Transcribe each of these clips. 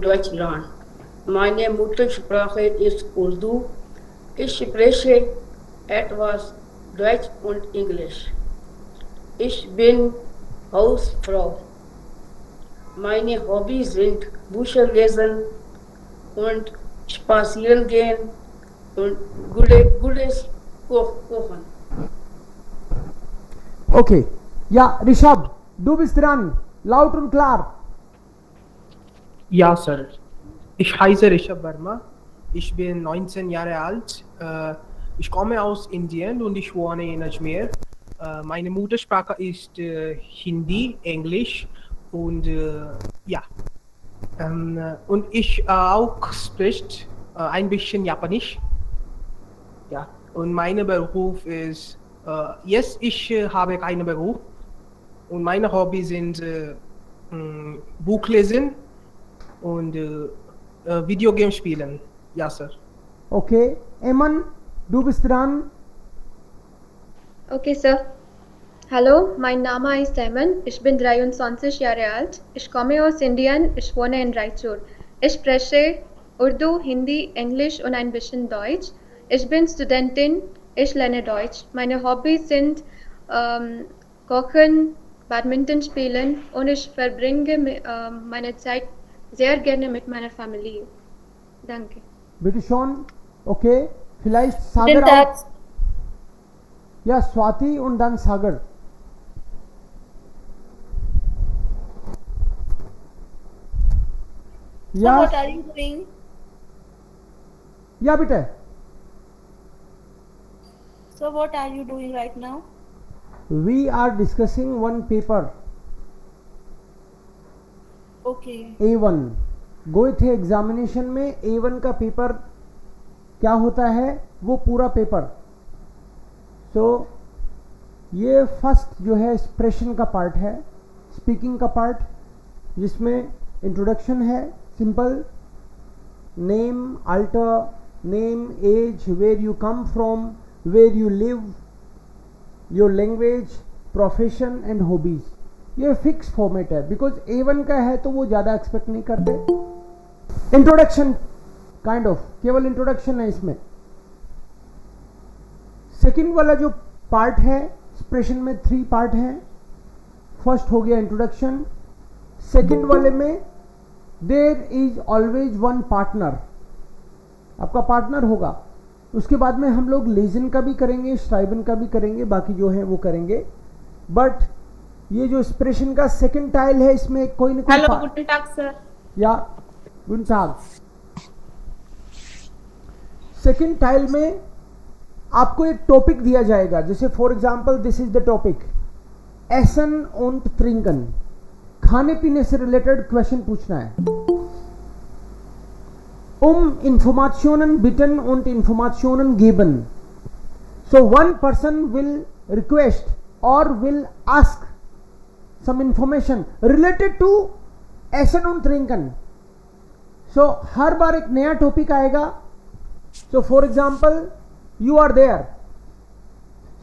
Deutsch lernen. Meine Muttersprache ist Urdu. Ich spreche etwas Deutsch und Englisch. Ich bin Hausfrau. Meine Hobbys sind Bücher lesen und spazieren gehen und gutes Kochen. Okay. Ja, Rishabh, du bist dran. Laut und klar. Ja, Sir. Ich heiße Rishabh Verma. Ich bin 19 Jahre alt. Ich komme aus Indien und ich wohne in Ajmer. Meine Muttersprache ist Hindi, Englisch und ja. Und ich auch spricht ein bisschen Japanisch. Ja. Und mein Beruf ist, jetzt ich habe keinen Beruf und meine Hobbys sind Buch lesen und Videogames spielen. Ja, Sir. Okay. Eman, du bist dran. Okay, Sir. Hallo, mein Name ist Eman. Ich bin 23 Jahre alt. Ich komme aus Indien. Ich wohne in Raichur. Ich spreche Urdu, Hindi, Englisch und ein bisschen Deutsch. Ich bin Studentin. Ich lerne Deutsch. Meine Hobbys sind Kochen, Badminton spielen und ich verbringe meine Zeit sehr gerne mit meiner Familie. Danke. Bitte schon. Okay. Vielleicht Guten Sagar Tag. auch. Ja, Swati und dann Sagar. So Ja, what are you doing? ja bitte. So what are you doing right now? We are discussing one paper, Okay. A1. गए थे examination में A1 का paper क्या होता है, वो पूरा paper. सो ये फर्स्ट जो है एक्सप्रेशन का पार्ट है, स्पीकिंग का पार्ट, जिसमें इंट्रोडक्शन है simple, name, alter, name, age, where you come from, where you live, your language, profession and hobbies. ये फिक्स फॉर्मेट है, बिकॉज A1 का है तो वो ज़्यादा एक्सपेक्ट नहीं करते. इंट्रोडक्शन काइंड ऑफ, केवल इंट्रोडक्शन है इसमें. सेकंड वाला जो पार्ट है, एक्सप्रेशन में 3 पार्ट हैं. फर्स्ट हो गया इंट्रोडक्शन. सेकंड वाले में there is always one partner, आपका पार्टनर होगा. उसके बाद में हम लोग लेजन का भी करेंगे, श्राइबन का भी करेंगे, बाकी जो है वो करेंगे. बट ये जो एक्सप्रेशन का सेकंड टाइल है, इसमें कोई ना कोई Hello, guten Tag, sir. या गुड टाग. सेकंड टाइल में आपको एक टॉपिक दिया जाएगा, जैसे for example this is the topic essence und trinken. खाने पीने से रिलेटेड क्वेश्चन पूछना है. Informationen bitten und Informationen geben. So one person will request or will ask some information related to essen und trinken. So हर बार एक नया topic आएगा. So for example you are there,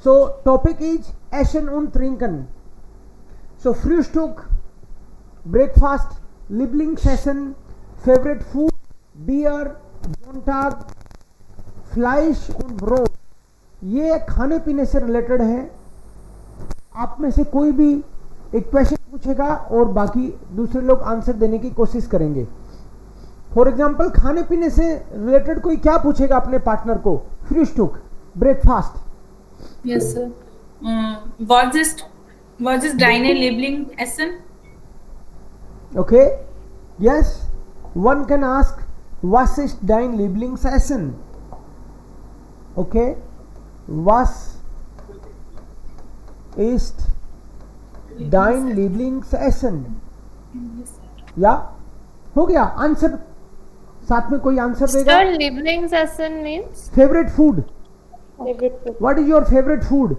so topic is essen und trinken. So Frühstück, breakfast, Lieblingsessen, favorite food, Bier, Sonntag, Fleisch und Brot. ये खाने पीने से related है. आप में से कोई भी एक क्वेश्चन पूछेगा और बाकी दूसरे लोग आंसर देने की कोशिश करेंगे. फॉर एग्जाम्पल खाने पीने से रिलेटेड कोई क्या पूछेगा अपने पार्टनर को, फ्रühstück, breakfast. Yes, sir. Was ist deine Lieblingsessen? Okay, yes, one can ask was ist dein Lieblingsessen. Okay, was ist dein Lieblingsessen. या हो गया आंसर. साथ में कोई आंसर देगा. Sir, Lieblingsessen means favourite food. favorite food. What is your favourite food.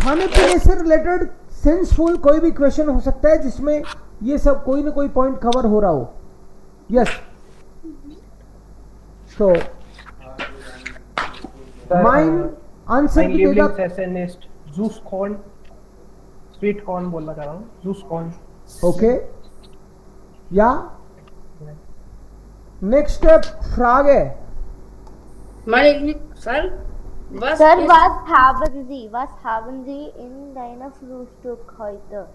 खाने पीने से रिलेटेड सेंसफुल कोई भी क्वेश्चन हो सकता है जिसमें ये सब कोई ना कोई पॉइंट कवर हो रहा हो. Yes, so mine answer My भी देगा. Lieblings Essen ist Süßkorn. Sweet corn बोलना चाह रहा हूँ. Süßkorn. ओके, या Next Frage. Meine Lieben, Sir, was Sir, ist was haben Sie in deiner Frühstück heute?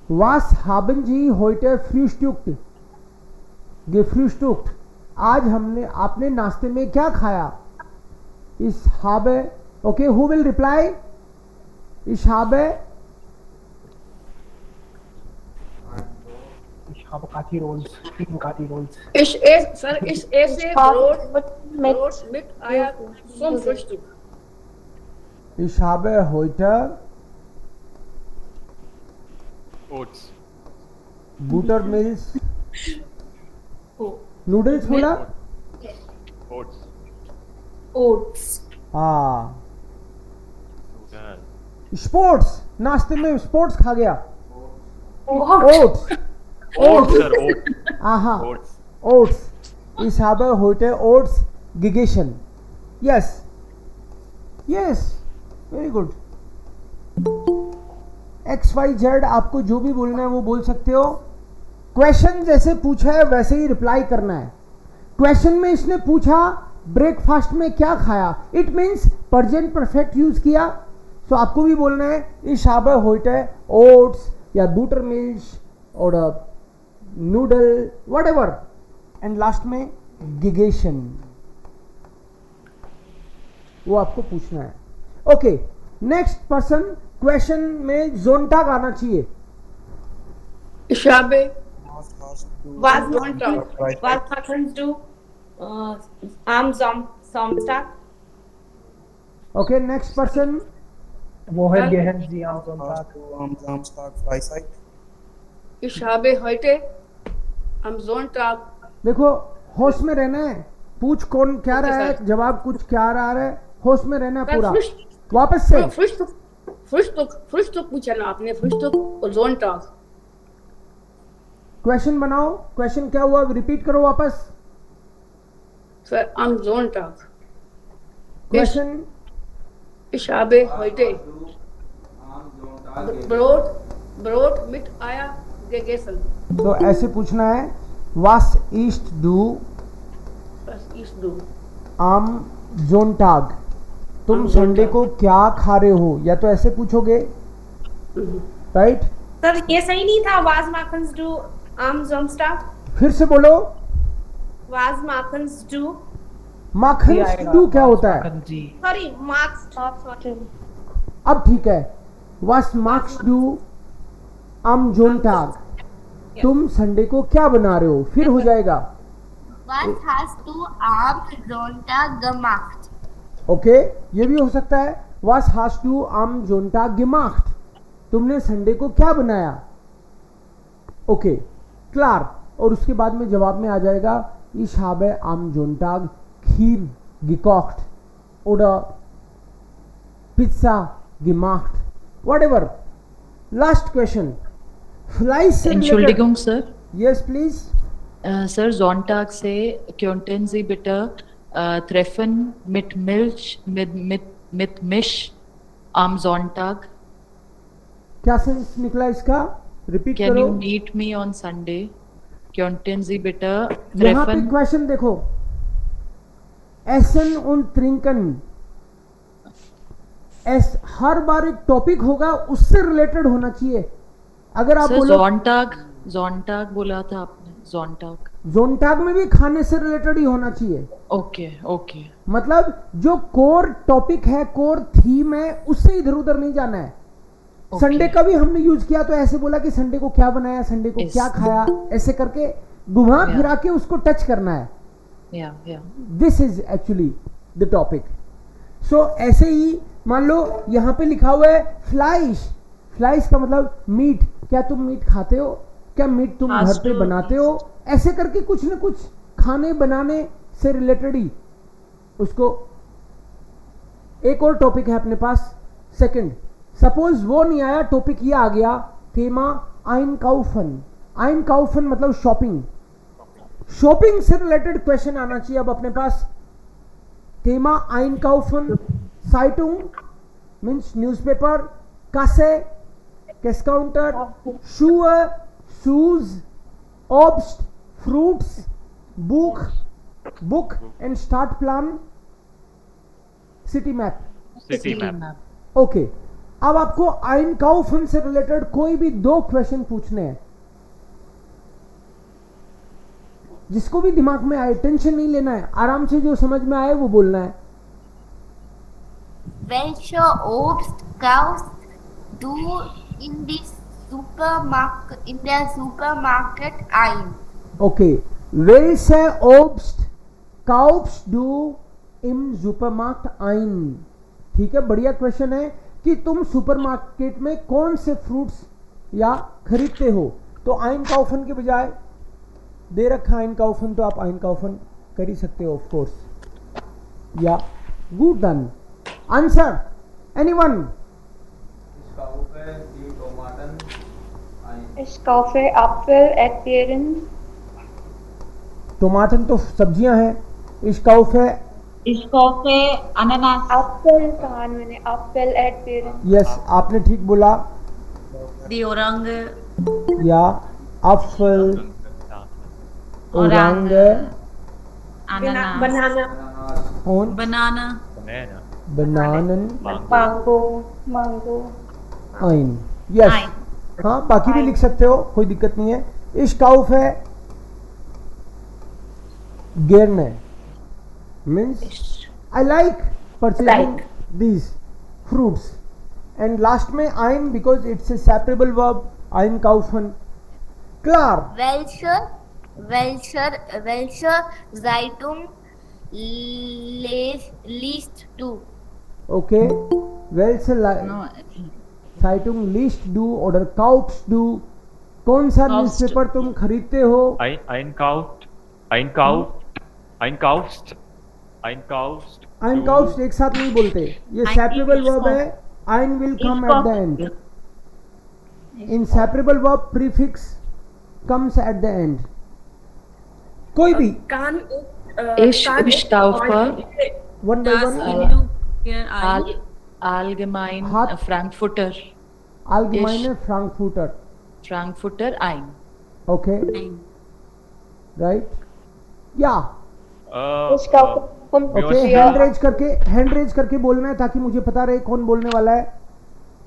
Was haben Sie heute frühstückt? Gefrühstückt. आज आपने नाश्ते में क्या खाया? Ich habe, okay, who will reply? Ich habe Kathi rolls. 3 Kathi rolls. Ich esse Brot mit Eier zum Frühstück. Ich habe heute Oats. Buttermilk Oh. Noodles बोला. Oats. Oats. हाँ, Noodle. Sports. नाश्ते में स्पोर्ट्स खा गया. What? Oats. Oats, sir. Oats. Aha. Oats. Oats. Ich habe heute Oats gegessen. Yes. Yes. Very good. XYZ आपको जो भी बोलना है वो बोल सकते हो. क्वेश्चन जैसे पूछा है वैसे ही रिप्लाई करना है. क्वेश्चन में इसने पूछा ब्रेकफास्ट में क्या खाया, it means present perfect use किया. सो आपको भी बोलना है ich habe heute Oats या Buttermilch और नूडल whatever एंड लास्ट में gegessen. वो आपको पूछना है. Okay, next person. क्वेश्चन में जोनटाग आना चाहिए. Ich habe Was kannst du am Samstag? Okay, next person. Woher gehen Sie am Sonntag? Am Samstag Freizeit. Ich habe heute am Sonntag देखो, होश में रहना है. पूछ कौन क्या रहा है, जवाब कुछ क्या रहा है, होश में रहना है पूरा. वापस से. Frühstück पूछा ना आपने. Frühstück और Sonntag. क्वेश्चन बनाओ. क्वेश्चन क्या हुआ, रिपीट करो वापस. Sir, am Sonntag. Question. Ich habe heute Brot mit Eier gegessen. तो ऐसे पूछना है. Was isst du Was isst du? am Sonntag? तुम Am संडे Sonntag. को क्या खा रहे हो, या तो ऐसे पूछोगे. राइट. Sir, ये सही नहीं था. Was machst du am Samstag? फिर से बोलो. Was machst du? Makhan do क्या होता है? जी. Sorry, machst. अब ठीक है. Was machst du am Sonntag? तुम संडे को क्या बना रहे हो, फिर हो जाएगा. Was hast du am Sonntag gemacht? Okay, ये भी हो सकता है. Was hast du am Sonntag gemacht? तुमने संडे को क्या बनाया. ओके, क्लार. और उसके बाद में जवाब में आ जाएगा Ich habe am Sonntag kheer gekocht oder Pizza gemacht, whatever. Last question. Flies से Entschuldigung, Sir. Yes, please. Sir, Sonntag से könnten Sie bitte treffen mit Misch am Sonntag? क्या सेंस निकला इसका, रिपीट Can करो. you meet me on Sunday? Könnten Sie bitte यहाँ पे treffen? Question देखो. एसन und trinken. हर बार एक टॉपिक होगा, उससे रिलेटेड होना चाहिए. अगर आप Sir, बोलो Sonntag बोला था आपने. Sonntag. जोनटाग में भी खाने से रिलेटेड ही होना चाहिए. Okay. मतलब जो कोर टॉपिक है, कोर थीम है, उससे इधर उधर नहीं जाना है. Okay. संडे का भी हमने यूज किया तो ऐसे बोला कि संडे को क्या बनाया, संडे को Yes. क्या खाया, ऐसे करके घुमा Yeah. फिरा के उसको टच करना है. Yeah. This is actually the topic. So ऐसे ही मान लो यहाँ पे लिखा हुआ है फ्लाइश. फ्लाइश का मतलब मीट. क्या तुम मीट खाते हो, क्या मीट तुम हाँ, घर पे तो- बनाते हो, ऐसे करके कुछ ना कुछ खाने बनाने से रिलेटेड ही उसको. एक और टॉपिक है अपने पास. सेकंड, सपोज वो नहीं आया, टॉपिक ये आ गया, थीमा आइनकाउफन. आइनकाउफन मतलब शॉपिंग. शॉपिंग से रिलेटेड क्वेश्चन आना चाहिए अब अपने पास. थीमा आइनकाउफन. साइटुंग मीन्स न्यूज़पेपर. कासे कैशकाउंटर. शूअ शूज. ऑब्स्ट fruits. book and start plan city map. City map. Okay अब आपको आइनकाउफन से रिलेटेड कोई भी 2 क्वेश्चन पूछने हैं, जिसको भी दिमाग में आए, टेंशन नहीं लेना है, आराम से जो समझ में आए वो बोलना है. Welche Obst kaufst du in der Supermarket ein? Okay welche Obst kaufst du im Supermarkt ein? ठीक है, बढ़िया क्वेश्चन है कि तुम सुपरमार्केट में कौन से फ्रूट्स या खरीदते हो. तो आइनकाउफन के बजाय दे रखा आइनकाउफन, तो आप आइनकाउफन कर ही सकते हो ऑफ कोर्स. या good done. Answer anyone? Ich kaufe Apfel, Erdbeeren. टमाटर तो सब्जियां हैं. Ich kaufe Ananas. Apfel कहा मैंने, Apfel, Erdbeeren. यस आपने ठीक बोला. Die Orange. या Apfel, Orange Ananas. Banana. und Banana. Banana. Bananen Mango. ein. Yes Ein. हाँ बाकी भी लिख सकते हो, कोई दिक्कत नहीं है. Ich kaufe gerne means I like purchasing these fruits, and last में ein because it's a separable verb. Einkaufen. Klar. Welche Zeitung liest du? Okay. welche Zeitung liest du oder kaufst du? कौन सा newspaper तुम खरीदते हो? Einkaufst एक साथ नहीं बोलते, ये सेपरेबल वर्ब है. Ein will come at the end. In separable verb prefix comes at the end. कोई भी Kann Ich kaufe one by one. allgemein Hat- Frankfurter. Allgemeine Frankfurter. Ein. Okay. Right. Yeah. Ich kaufe okay hand raise करके बोलना है ताकि मुझे पता रहे कौन बोलने वाला है.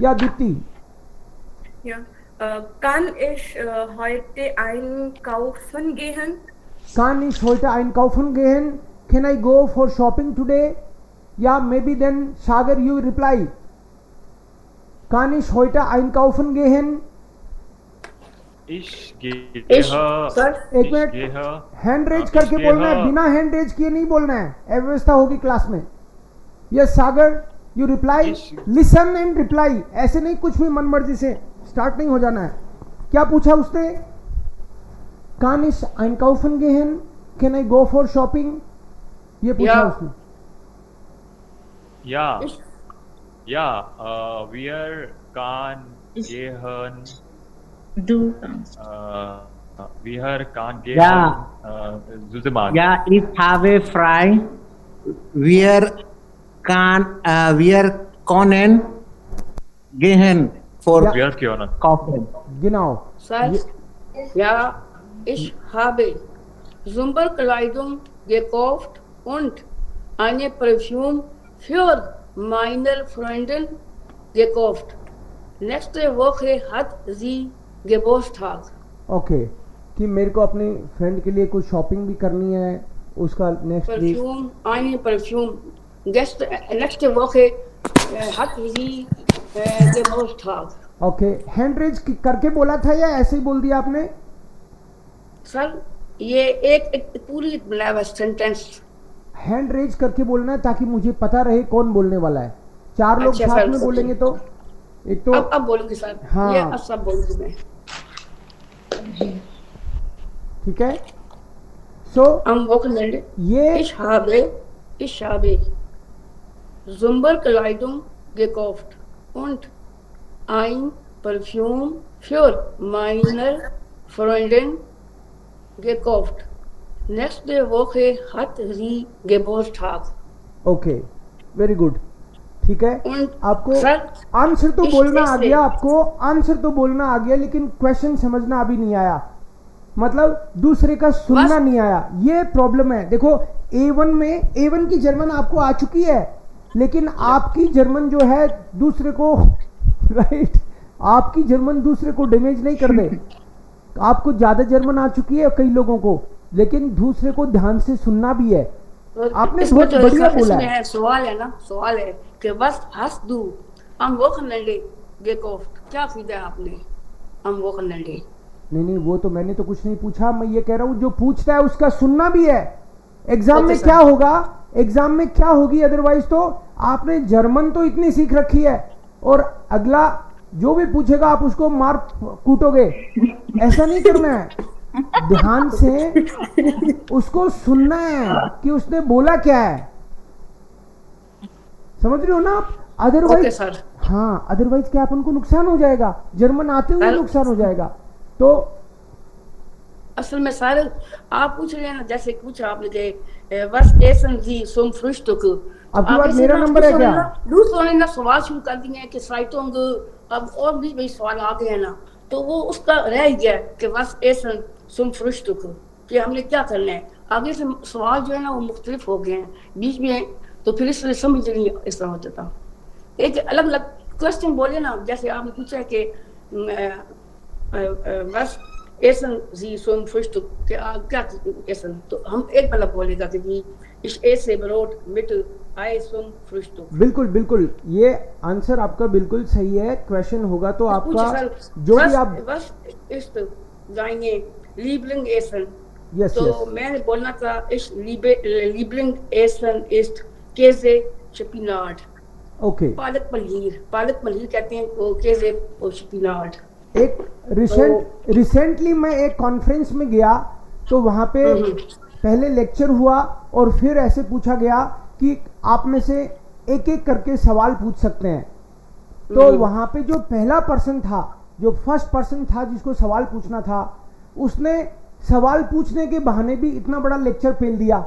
या Deepti? Ja. Kann ich heute einkaufen gehen? Kann ich heute einkaufen gehen? Can I go for shopping today? या maybe then Sagar you reply. Kann ich heute einkaufen gehen? Ich gehe. एक मिनट, हैंड रेज करके बोलना है, बिना hand raise किए नहीं बोलना है. अव्यवस्था होगी क्लास में. Yes Sagar you reply, listen and reply. ऐसे नहीं कुछ भी मन मर्जी से स्टार्ट नहीं हो जाना है. क्या पूछा उसने? Kann ich einkaufen gehen? Can I go for shopping? ये पूछा उसने. Wir kann gehen. Du. Wir kann gehen. Supermarkt. Yeah, ich habe frei. Wir können gehen for Wir können. kaufen. Genau. Sir, ja, ich habe Sommerkleidung gekauft und eine Parfüm für meine Freundin gekauft. Nächste Woche hat sie Geburtstag. Okay कि मेरे को अपने friend के लिए कुछ shopping भी करनी है, उसका next week. Parfüm, eine Parfüm. Nächste Woche hat sie Geburtstag. Okay hand raise करके बोला था या ऐसे ही बोल दिया आपने? सर ये एक पूरी सेंटेंस हैंड रेज करके बोलना है ताकि मुझे पता रहे कौन बोलने वाला है. 4 लोग अच्छा, साथ सर, में सर. बोलेंगे तो एक तो अब बोलूंगी सर. हाँ. ये अब सब बोलूंगी मैं. ठीक है. सो Am Wochenende ये ich habe Sommerkleidung gekauft und ein Parfüm für meine Freundin gekauft. Nächste Woche hat sie Geburtstag. Okay very good. ठीक है. Und आपको सर आंसर तो इस बोलना आ से- गया, आपको आंसर तो बोलना आ गया, लेकिन क्वेश्चन समझना अभी नहीं आया. मतलब दूसरे का सुनना नहीं आया, ये प्रॉब्लम है। देखो A1 में, A1 की जर्मन आपको आ चुकी है, लेकिन आपकी जर्मन जो है दूसरे को राइट, आपकी जर्मन दूसरे को डैमेज नहीं कर दे। आपको ज्यादा जर्मन आ चुकी है कई लोगों को, लेकिन दूसरे को ध्यान से सुनना भी है। आपने बहुत बढ़िया बोला है। सवाल है ना, सवाल है कि बस हंस दू हम वो खनडे गेकोफ्ट, क्या खरीदा है आपने हम वो खनडे? नहीं, वो तो मैंने तो कुछ नहीं पूछा, मैं ये कह रहा हूँ जो पूछता है उसका सुनना भी है। एग्जाम में क्या होगा, एग्जाम में क्या होगी, अदरवाइज तो आपने जर्मन तो इतनी सीख रखी है और अगला जो भी पूछेगा आप उसको मार कूटोगे, ऐसा नहीं करना है। ध्यान से उसको सुनना है कि उसने बोला क्या है, समझ रहे हो ना आप? अदरवाइज हाँ, अदरवाइज क्या अपन को नुकसान हो जाएगा, जर्मन आते हुए नुकसान हो जाएगा। तो असल में सर आप पूछ रहे हैं ना, जैसे पूछा आपने कि बस एसन जी सुम फ्रुस्टुक, आपके पास मेरा नंबर है क्या? दूसरों ने ना सवाल शुरू कर दिए हैं कि साइटोंग, अब और भी सवाल आ गए हैं ना, तो वो उसका रह गया कि बस एसन सुम फ्रुस्टुक कि हमने क्या करना है। आगे से सवाल जो है ना वो मुख्तलिफ हो गए हैं बीच में, तो फिर इसलिए समझ नहीं इस तरह हो जाता। एक अलग अलग क्वेश्चन बोले ना, जैसे आपने पूछा है कि बस एसन जी सुम फ्रुस्टुक के क्या एसन, तो हम एक मतलब बोलेगा कि जी इस ऐसे बरोट मिट आए सुम फ्रुस्टुक। बिल्कुल बिल्कुल, ये आंसर आपका बिल्कुल सही है। क्वेश्चन होगा तो आपका जो भी आप बस इस जाएंगे लीबलिंग एसन, यस तो यस, मैंने बोलना था इस लीबलिंग एसन इस केजे शपिनाट। ओके, पालक पनीर कहते हैं वो केजे और शपिनाट। एक रिसेंटली मैं एक कॉन्फ्रेंस में गया तो वहाँ पे पहले लेक्चर हुआ और फिर ऐसे पूछा गया कि आप में से एक एक करके सवाल पूछ सकते हैं। तो वहाँ पे जो पहला पर्सन था, जो फर्स्ट पर्सन था जिसको सवाल पूछना था, उसने सवाल पूछने के बहाने भी इतना बड़ा लेक्चर पेल दिया।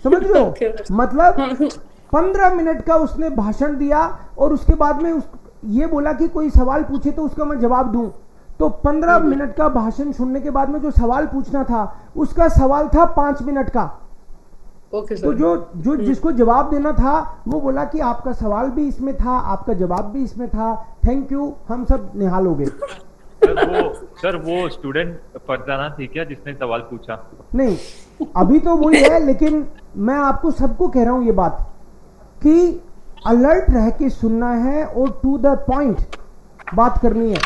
समझ रहे हो? मतलब 15 मिनट का उसने भाषण दिया और उसके बाद में ये बोला कि कोई सवाल पूछे तो उसका मैं जवाब दूं। तो 15 मिनट का भाषण सुनने के बाद में जो सवाल पूछना था उसका सवाल था 5 मिनट का। तो जो जिसको जवाब देना था वो बोला कि आपका सवाल भी इसमें था, आपका जवाब भी इसमें था, थैंक यू, हम सब निहाल हो गए। सर वो स्टूडेंट फरजाना थी क्या जिसने सवाल पूछा? नहीं, अभी तो वही है, लेकिन मैं आपको सबको कह रहा हूं ये बात कि अलर्ट रह के सुनना है और टू द पॉइंट बात करनी है।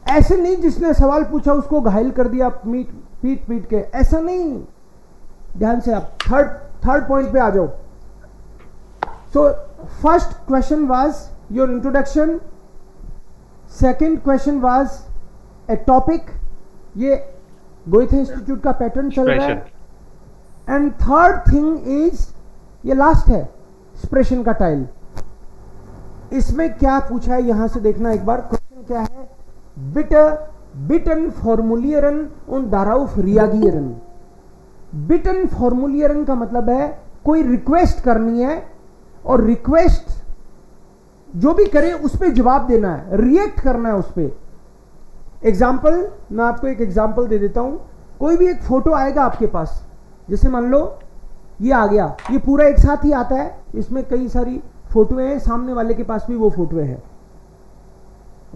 ऐसे नहीं जिसने सवाल पूछा उसको घायल कर दिया पीट के, ऐसा नहीं। ध्यान से आप थर्ड पॉइंट पे आ जाओ। So first question was your introduction, second question was a topic, ये गोयथे इंस्टीट्यूट का पैटर्न चल रहा है, एंड थर्ड थिंग इज, ये लास्ट है, एक्सप्रेशन का टाइल। इसमें क्या पूछा है यहां से देखना एक बार। क्वेश्चन क्या है? बिटन फॉर्मुलियरन und darauf reagieren। बिटन फॉर्मुलियरन का मतलब है कोई रिक्वेस्ट करनी है और रिक्वेस्ट जो भी करे उस पर जवाब देना है, रिएक्ट करना है उस पर। एग्जाम्पल, मैं आपको एक एग्जाम्पल दे देता हूं। कोई भी एक फोटो आएगा आपके पास, जैसे मान लो ये आ गया, ये पूरा एक साथ ही आता है, इसमें कई सारी फोटोएं हैं, सामने वाले के पास भी वो फोटोएं हैं।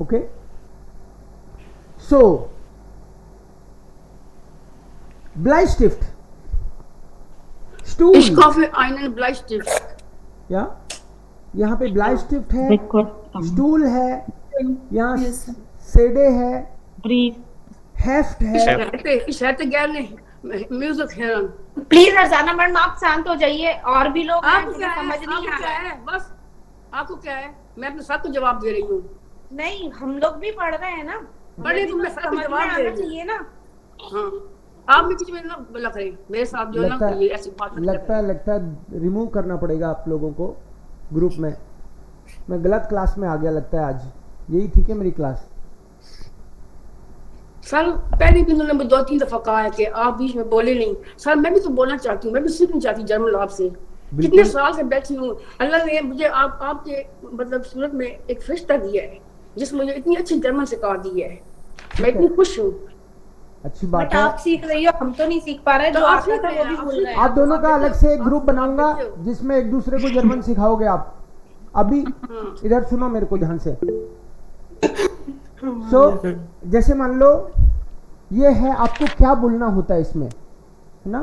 ओके, सो ब्लाइस्टिफ्ट, स्टूल, या यहाँ पे ब्लाइस्टिफ्ट है, स्टूल है, यहाँ सेडे है, हेफ्ट है, music heron. Please Farzana madam आप शांत हो जाइए, और भी लोग हैं जिन्हें समझ नहीं आ रहा है। बस आपको क्या है, मैं अपने साथ को जवाब दे रही हूँ। नहीं, हम लोग भी पढ़ रहे हैं ना, पढ़े तो मैं साथ में जवाब दे रही हूँ ना। हाँ, आप भी कुछ ना बोला करें मेरे साथ जो ना ये ऐसी बात लगता है रिमूव करना पड़ेगा आप लोगों को ग्रुप में। मैं गलत क्लास में आ गया लगता है आज, यही थी क्या मेरी क्लास? सर पहले भी उन्होंने 2-3 दफा कहा है कि आप बीच में बोले नहीं। सर मैं भी तो बोलना चाहती हूँ, मैं भी सीखना चाहती हूँ जर्मन आपसे। कितने साल से बैठी हूँ, अल्लाह ने मुझे आपके मतलब सूरत में एक फरिश्ता दिया है जिसने मुझे इतनी अच्छी जर्मन सिखा दी है। मैं इतनी खुश हूँ। अच्छी बात बट है। आप सीख रही हो, हम तो नहीं सीख पा रहे। तो जो आप आप सीख सीख रहे रहे हैं हैं, वो आप भी भूल सीख रहे रहे हैं। आप दोनों का अलग से एक ग्रुप आप बनाऊंगा देखते हो। जिसमें एक दूसरे को जर्मन सिखाओगे आप। अभी इधर सुनो मेरे को ध्यान से। जैसे मान लो ये है, आपको क्या बोलना होता है इसमें, है ना।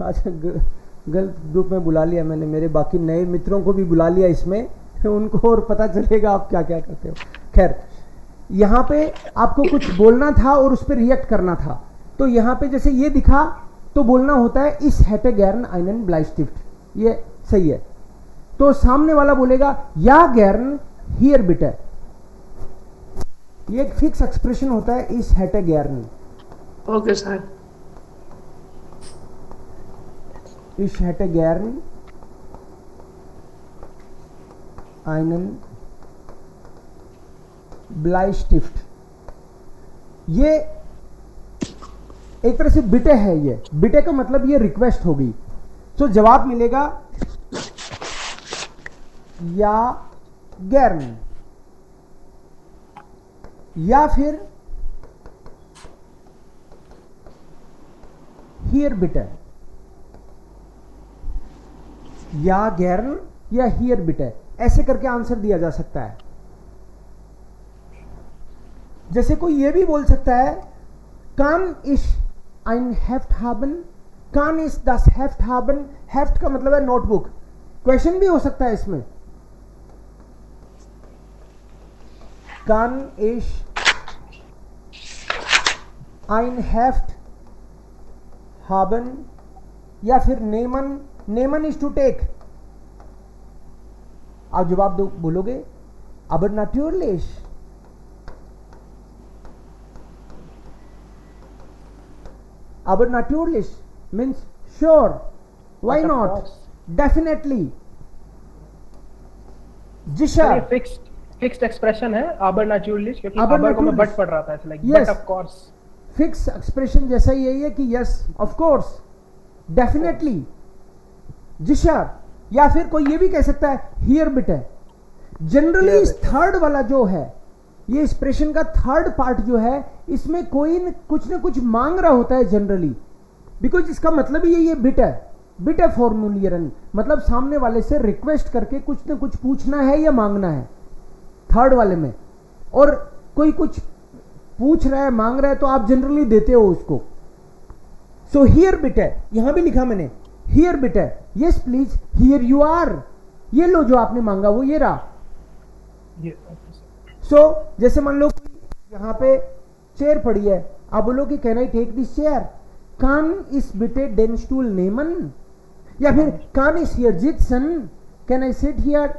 अच्छा गलत ग्रुप में बुला लिया मैंने, मेरे बाकी नए मित्रों को भी बुला लिया इसमें, उनको और पता चलेगा आप क्या क्या करते हो। खैर, यहाँ पे आपको कुछ बोलना था और उस पर रिएक्ट करना था। तो यहाँ पे जैसे ये दिखा तो बोलना होता है इस हैटे गैरन आइनन ब्लाइस्टिफ्ट, ये सही है। तो सामने वाला बोलेगा या गैरन हियर बिटे, ये एक फिक्स एक्सप्रेशन होता है इस हैटे गैरन। Okay sir. इस हैटे गैरन आइनन ब्लाइस्टिफ्ट, ये एक तरह से बिटे है। ये बिटे का मतलब ये रिक्वेस्ट होगी। तो जवाब मिलेगा या गैरन, या फिर हियर बिटे, या गैरन या हियर बिटे, ऐसे करके आंसर दिया जा सकता है। जैसे कोई ये भी बोल सकता है कान इश ein Heft haben, कान इज das Heft haben। हेफ्ट का मतलब है नोटबुक। क्वेश्चन भी हो सकता है इसमें, कान इश ein Heft haben, या फिर नेमन, नेमन इज टू टेक। आप जवाब दो, बोलोगे aber natürlich, aber natürlich means sure, why But of not, course. definitely, ये जिशर। फिक्स्ड एक्सप्रेशन है aber natürlich, क्योंकि Aber aber को मैं natürlich. बट पढ़ रहा था, ऐसे like Yes. But of course. Fix expression जैसा ही यही है कि यस ऑफ कोर्स, डेफिनेटली, जिशर। या फिर कोई ये भी कह सकता है हियर बिट है। जनरली इस थर्ड वाला जो है, ये एक्सप्रेशन का थर्ड पार्ट जो है, इसमें कोई कुछ ना कुछ मांग रहा होता है जनरली, बिकॉज इसका मतलब ही ये बिट है। बिट है फॉर्मुलियरन, मतलब सामने वाले से रिक्वेस्ट करके कुछ ना कुछ पूछना है या मांगना है थर्ड वाले में। और कोई कुछ पूछ रहा है, मांग रहा है, तो आप जनरली देते हो उसको। सो हियर बिट है, यहां भी लिखा मैंने हियर बिट है। Yes please, here you are, ये लो जो आपने मांगा वो ये रहा। सो जैसे मान लो यहां पे चेयर पड़ी है, आप बोलो कि can I take this chair, कान इस बिटे डेन स्टूल नेमन, या फिर कान इस हियर जिटसन, कैन आई सिट हियर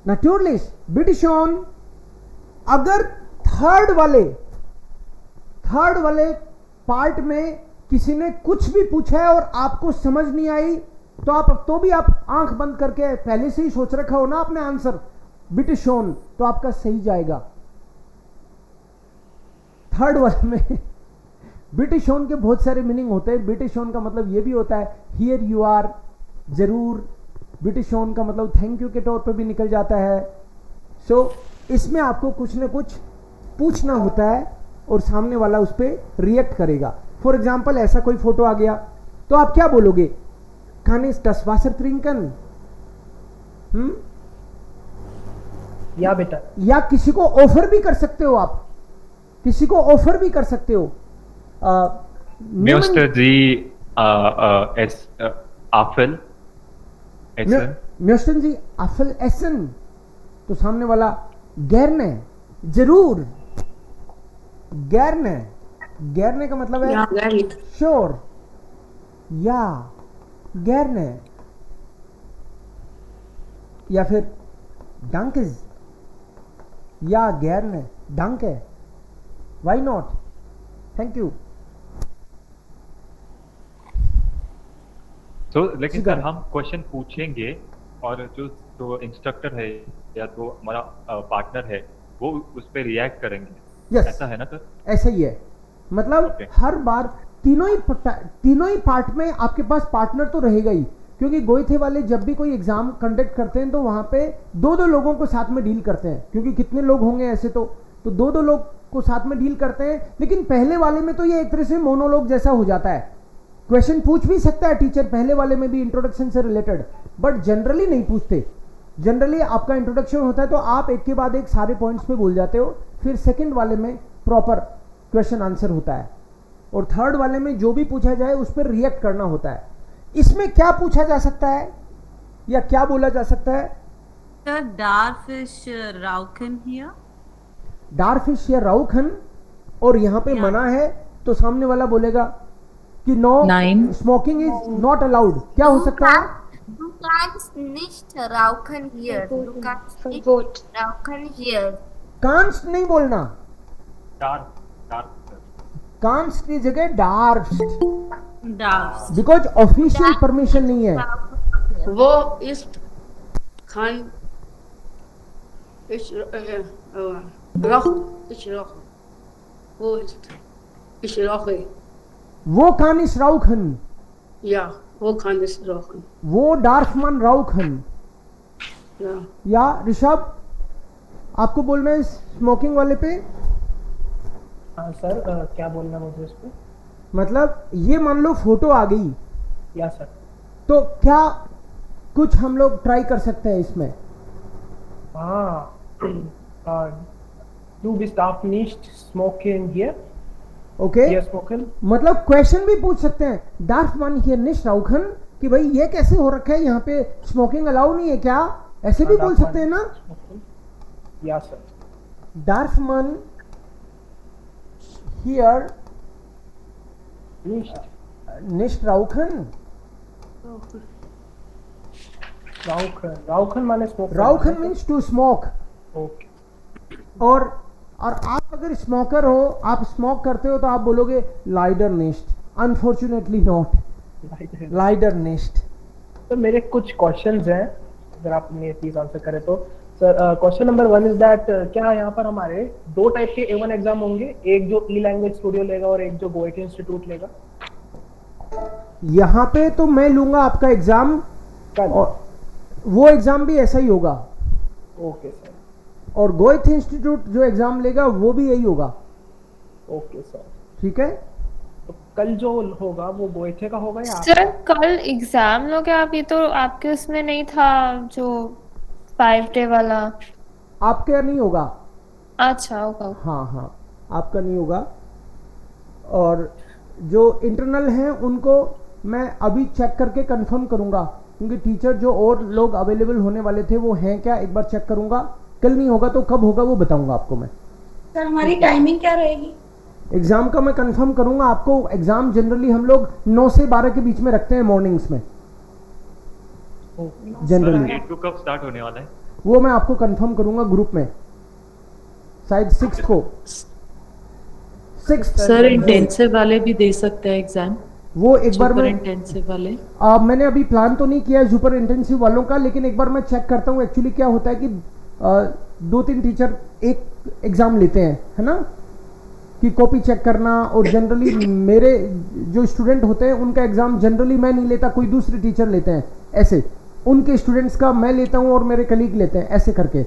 नटूरलिस बिटिशॉन। अगर थर्ड वाले पार्ट में किसी ने कुछ भी पूछा है और आपको समझ नहीं आई, तो भी आप आंख बंद करके पहले से ही सोच रखा हो ना आपने आंसर बिटिशॉन, तो आपका सही जाएगा। थर्ड वाले में बिटिशॉन के बहुत सारे मीनिंग होते हैं। बिटिशॉन का मतलब ये भी होता है हियर यू आर, जरूर। बिटिशॉन का मतलब थैंक यू के तौर पे भी निकल जाता है। सो इसमें आपको कुछ ना कुछ पूछना होता है और सामने वाला उस पर रिएक्ट करेगा। फॉर एग्जाम्पल ऐसा कोई फोटो आ गया तो आप क्या बोलोगे, कान इज das Wasser trinken, या बेटा, या किसी को ऑफर भी कर सकते हो, आप किसी को ऑफर भी कर सकते हो। Möchte Sie Apfel essen? Möchten Sie Apfel essen? तो सामने वाला gerne, जरूर। gerne, gerne का मतलब है श्योर, या gerne, या फिर danke, या gerne, danke, why not, thank you। तो लेकिन सर हम क्वेश्चन पूछेंगे और जो इंस्ट्रक्टर है या जो हमारा पार्टनर है वो उस पर रिएक्ट करेंगे। yes. ऐसा है ना सर? ऐसा ही है, मतलब हर बार तीनों ही पार्ट में आपके पास पार्टनर तो रहेगा ही, क्योंकि गोयथे वाले जब भी कोई एग्जाम कंडक्ट करते हैं तो वहां पे दो लोगों को साथ में डील करते हैं, क्योंकि कितने लोग होंगे ऐसे तो तो दो दो लोग को साथ में डील करते हैं, लेकिन पहले वाले में तो ये एक तरह से मोनोलॉग जैसा हो जाता है। क्वेश्चन पूछ भी सकता है टीचर पहले वाले में भी इंट्रोडक्शन से रिलेटेड, बट जनरली नहीं पूछते। जनरली आपका इंट्रोडक्शन होता है तो आप एक के बाद एक सारे पॉइंट्स पे बोल जाते हो, फिर सेकंड वाले में प्रॉपर क्वेश्चन आंसर होता है, और थर्ड वाले में जो भी पूछा जाए उस पर रिएक्ट करना होता है। इसमें क्या पूछा जा सकता है या क्या बोला जा सकता है? Sir, Darfish Rauchen here. डार्फिश या राउखन, और यहाँ पे मना है तो सामने वाला बोलेगा कि no, smoking is not allowed. क्या हो सकता है? Du kannst nicht rauchen hier. Du kannst nicht rauchen hier. Const नहीं बोलना, डार्क कांस्ट की जगह डार्फ्स्ट, Darfst. बिकॉज ऑफिशियल परमिशन नहीं है। वो इस खान इस रख इस रख वो इस रख वो कान इस राउखन, या वो खान इस रख वो डार्फमन राउखन। या ऋषभ आपको बोलना है स्मोकिंग वाले पे? हाँ सर, क्या बोलना मुझे इस पे? मतलब ये मान लो फोटो आ गई, या सर, तो क्या कुछ हम लोग ट्राई कर सकते हैं इसमें? हाँ, du bist darf nicht smoking hier. Okay, Hier smoken. मतलब क्वेश्चन भी पूछ सकते हैं, डार्फ मान हियर निश राउखन, कि भाई ये कैसे हो रखा है, यहाँ पे स्मोकिंग अलाउ नहीं है क्या? ऐसे भी बोल सकते हैं ना? या सर, डार्फ मान हियर निश राउखन। राउखन माने स्मोक, राउखन मीन्स टू स्मोक। ओके। और आप अगर स्मोकर हो, आप स्मोक करते हो तो आप बोलोगे lidar nest, unfortunately not lidar nest. तो मेरे कुछ क्वेश्चंस हैं, अगर आप ये प्लीज आंसर करें तो। Sir, question number 1 is that क्या यहाँ पर हमारे दो टाइप के A1 एग्जाम होंगे, एक जो ई लैंग्वेज स्टूडियो लेगा और एक जो गोएटे इंस्टीट्यूट लेगा? यहाँ पे तो मैं लूंगा आपका एग्जाम, और वो एग्जाम भी ऐसा ही होगा। Okay sir. और गोएथे इंस्टीट्यूट जो एग्जाम लेगा वो भी यही होगा। ओके सर, ठीक है। तो कल जो होगा वो गोएथे का होगा या सर कल एग्जाम लोगे आप? ये तो आपके उसमें नहीं था जो 5 डे वाला। आपका नहीं होगा? अच्छा होगा। हाँ हाँ, आपका नहीं होगा। और जो इंटरनल हैं उनको मैं अभी चेक करके कंफर्म करूंगा, क्योंकि टीचर जो और लोग अवेलेबल होने वाले थे वो हैं क्या, एक बार चेक करूंगा। कल नहीं होगा तो कब होगा वो बताऊंगा आपको मैं। सर हमारी टाइमिंग क्या रहेगी? एग्जाम का मैं कंफर्म करूंगा आपको। एग्जाम जनरली हम लोग 9 से 12 के बीच में रखते हैं मॉर्निंग्स में जनरली। कब स्टार्ट होने वाला है वो मैं आपको कंफर्म करूंगा ग्रुप में, शायद 6 को। 6 सर इंटेंसिव वाले भी दे सकते हैं एग्जाम, वो एक बार मैं इंटेंसिव वाले मैंने अभी प्लान तो नहीं किया है सुपर इंटेंसिव वालों का, लेकिन एक बार मैं चेक करता हूँ। एक्चुअली क्या होता है कि 2-3 टीचर एक एग्जाम लेते हैं, है ना, कि कॉपी चेक करना। और जनरली मेरे जो स्टूडेंट होते हैं उनका एग्जाम जनरली मैं नहीं लेता, कोई दूसरे टीचर लेते हैं। ऐसे उनके स्टूडेंट्स का मैं लेता हूँ और मेरे कलीग लेते हैं, ऐसे करके।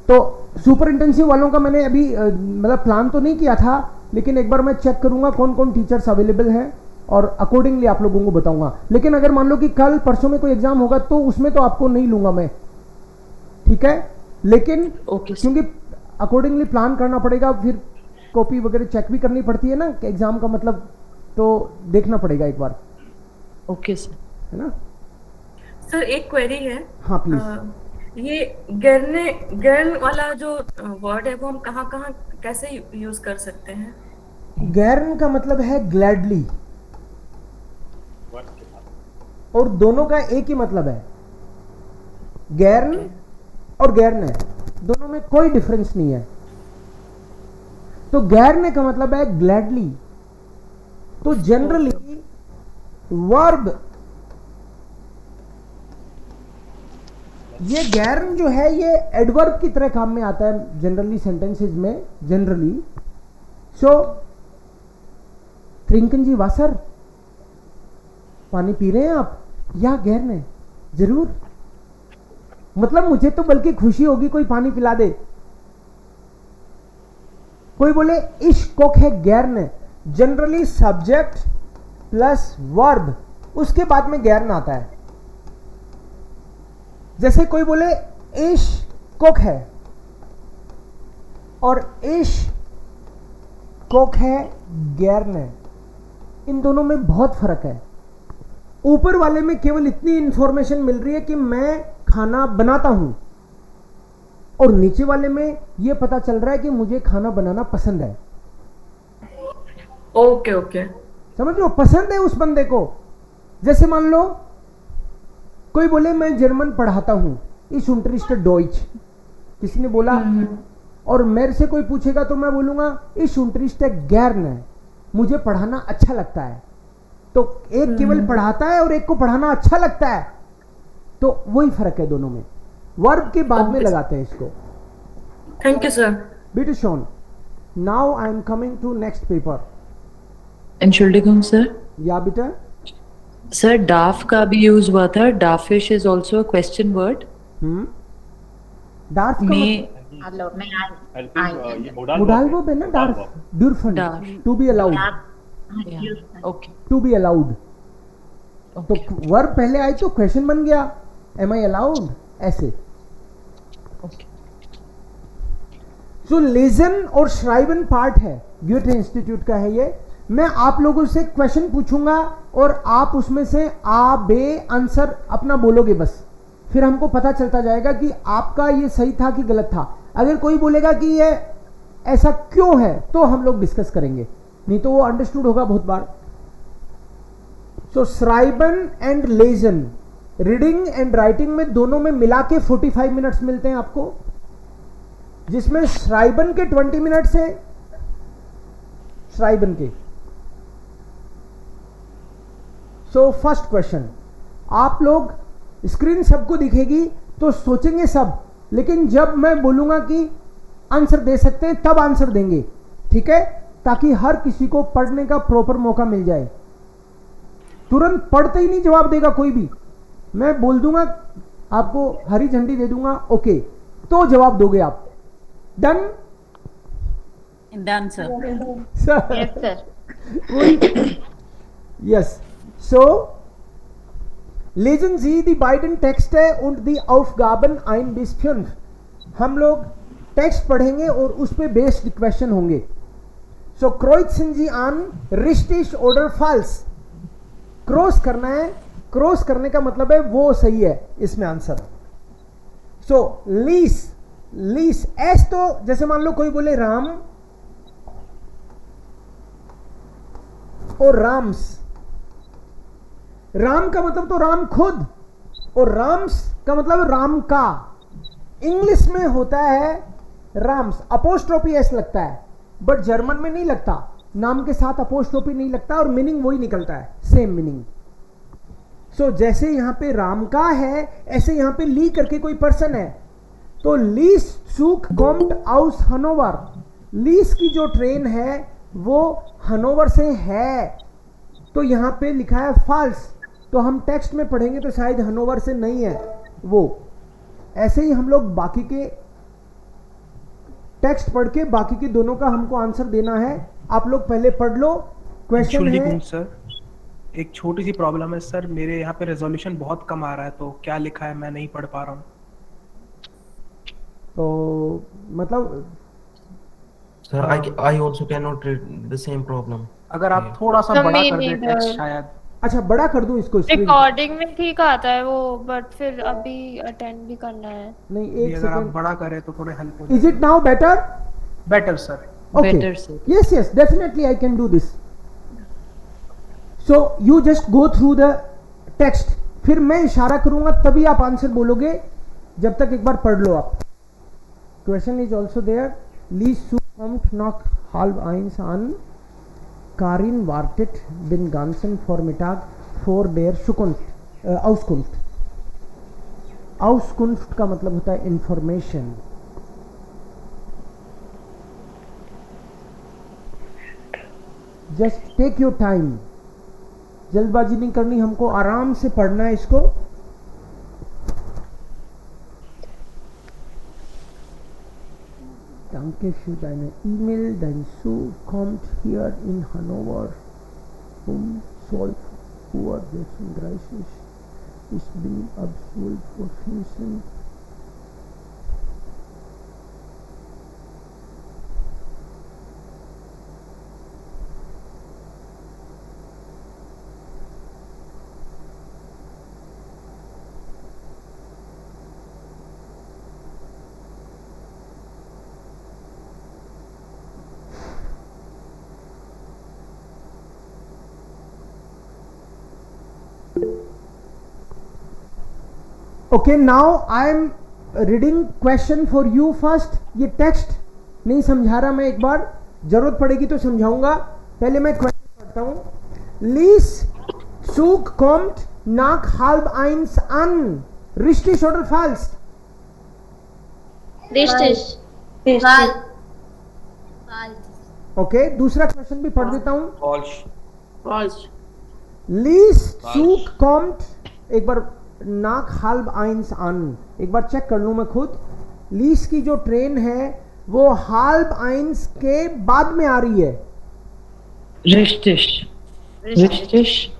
तो सुपर इंटेंसिव वालों का मैंने अभी मतलब प्लान तो नहीं किया था, लेकिन एक बार मैं चेक करूंगा कौन कौन टीचर्स अवेलेबल हैं और अकॉर्डिंगली आप लोगों को बताऊंगा। लेकिन अगर मान लो कि कल परसों में कोई एग्जाम होगा तो उसमें तो आपको नहीं लूंगा मैं, ठीक है। लेकिन क्योंकि अकॉर्डिंगली प्लान करना पड़ेगा, फिर कॉपी वगैरह चेक भी करनी पड़ती है ना एग्जाम का, मतलब तो देखना पड़ेगा एक बार। ओके सर, है ना। सर एक क्वेरी है। हाँ प्लीज। ये गर्न वाला जो वर्ड है वो हम कहाँ कैसे यूज कर सकते हैं? गैरन का मतलब है ग्लैडली, और दोनों का एक ही मतलब है, गैरन और गैरन है, दोनों में कोई डिफरेंस नहीं है। तो गैरने का मतलब है ग्लैडली। तो जनरली वर्ब, ये गैरन जो है ये एडवर्ब की तरह काम में आता है जनरली सेंटेंसेस में, जनरली। सो ट्रिंकन जी वासर, पानी पी रहे हैं आप? या गैरन है जरूर, मतलब मुझे तो बल्कि खुशी होगी कोई पानी पिला दे। कोई बोले इश कोक है Garand, generally subject plus verb, उसके बाद में गैरन आता है। जैसे कोई बोले इश कोक है और इश कोक है गैरन है, इन दोनों में बहुत फर्क है। ऊपर वाले में केवल इतनी इंफॉर्मेशन मिल रही है कि मैं खाना बनाता हूं, और नीचे वाले में यह पता चल रहा है कि मुझे खाना बनाना पसंद है। ओके ओके, समझ लो, पसंद है उस बंदे को। जैसे मान लो कोई बोले मैं जर्मन पढ़ाता हूं, इस unterrichte Deutsch, किसी ने बोला, और मेरे से कोई पूछेगा तो मैं बोलूंगा इस unterrichte gerne, मुझे पढ़ाना अच्छा लगता है। तो एक केवल पढ़ाता है और एक को पढ़ाना अच्छा लगता है, तो वही फर्क है दोनों में। वर्ब के बाद में लगाते हैं इसको। Thank you sir. बिट शोन, now I am coming to next paper. Entschuldigung, sir. या बेटा। Sir, darf का भी यूज हुआ था। Darfish is also a question word. डार्फ का हेलो मैं ये मोडाल वर्ब है ना, डार्फ, डुर्फन, to be allowed, okay, to be allowed. तो वर्ब पहले आई तो क्वेश्चन बन गया, एम आई अलाउड, ऐसे। जो लेजन और श्राइबन पार्ट है, ग्योटे इंस्टीट्यूट का है ये। मैं आप लोगों से क्वेश्चन पूछूंगा और आप उसमें से आ बे आंसर अपना बोलोगे बस, फिर हमको पता चलता जाएगा कि आपका ये सही था कि गलत था। अगर कोई बोलेगा कि ये ऐसा क्यों है तो हम लोग डिस्कस करेंगे, नहीं तो वो अंडरस्टूड होगा बहुत बार। सो श्राइबन एंड लेजन, रीडिंग एंड राइटिंग में दोनों में मिला के 45 मिनट्स मिलते हैं आपको, जिसमें श्राइबन के 20 मिनट्स है, श्राइबन के। सो फर्स्ट क्वेश्चन, आप लोग स्क्रीन सबको दिखेगी तो सोचेंगे सब, लेकिन जब मैं बोलूंगा कि आंसर दे सकते हैं तब आंसर देंगे, ठीक है, ताकि हर किसी को पढ़ने का प्रॉपर मौका मिल जाए। तुरंत पढ़ते ही नहीं जवाब देगा कोई भी, मैं बोल दूंगा आपको, हरी झंडी दे दूंगा, ओके, तो जवाब दोगे आप। Done? Done sir. Yes sir. Yes. So lesen Sie die beiden Texte und die Aufgaben ein bis 5। हम लोग टेक्स्ट पढ़ेंगे और उस पे बेस्ड क्वेश्चन होंगे। सो kreuzen Sie an richtig oder falsch, cross करना है, क्रॉस करने का मतलब है वो सही है इसमें आंसर। सो लीस, लीस एस, तो जैसे मान लो कोई बोले राम और राम्स, राम का मतलब तो राम खुद, और राम्स का मतलब राम का। इंग्लिश में होता है राम्स, अपोस्ट्रोफी एस लगता है, बट जर्मन में नहीं लगता, नाम के साथ अपोस्ट्रोफी नहीं लगता और मीनिंग वही निकलता है, सेम मीनिंग। सो जैसे यहां पे राम का है, ऐसे यहां पे ली करके कोई पर्सन है, तो लीस सुख कॉम्ट आउस हनोवर, लीस की जो ट्रेन है वो हनोवर से है, तो यहां पे लिखा है फॉल्स, तो हम टेक्स्ट में पढ़ेंगे तो शायद हनोवर से नहीं है वो। ऐसे ही हम लोग बाकी के टेक्स्ट पढ़ के बाकी के दोनों का हमको आंसर देना है। आप लोग पहले पढ़ लो। क्वेश्चन है सर, एक छोटी सी प्रॉब्लम है सर, मेरे यहाँ पे रेजोल्यूशन बहुत कम आ रहा है, तो क्या लिखा है मैं नहीं पढ़ पा रहा हूँ। तो मतलब Sir, I also cannot read the same problem. अगर आप थोड़ा सा बड़ा कर दें टेक्स्ट शायद। अच्छा, बड़ा कर दूं इसको? रिकॉर्डिंग में ठीक आता है वो, बट फिर अभी अटेंड भी करना है। नहीं, एक अगर आप सेकंड, बड़ा करें तो थोड़े हेल्प हो is it now better? Better sir. Okay. Better, sir. Yes, yes, definitely I can do this. So you just go through the text. फिर मैं इशारा करूंगा तभी आप आंसर बोलोगे, जब तक एक बार पढ़ लो आप। Question is also there. Lies kommt noch halb eins an. Karin wartet den ganzen Vormittag vor der Auskunft. Auskunft का मतलब होता है information. Just take your time, जल्दबाजी नहीं करनी, हमको आराम से पढ़ना है इसको। Danke. Danke für deine E-Mail. Dein Zug kommt hier in Hannover um 12 Uhr 36. Ich bin ab 12:15 Uhr. Okay, now I am reading question for you first. ये टेक्स्ट नहीं समझा रहा मैं, एक बार जरूरत पड़ेगी तो समझाऊंगा. पहले मैं क्वेश्चन पढ़ता हूं. Lease Zug kommt nach 12:30 an. Richtig oder falsch? Richtig. Okay, दूसरा क्वेश्चन भी पढ़ देता हूं. falsch लीस Zug kommt, एक बार nach 12:30 an. एक बार चेक कर लूं मैं खुद. लीस की जो ट्रेन है वो 12:30 के बाद में आ रही है. Richtig. Richtig.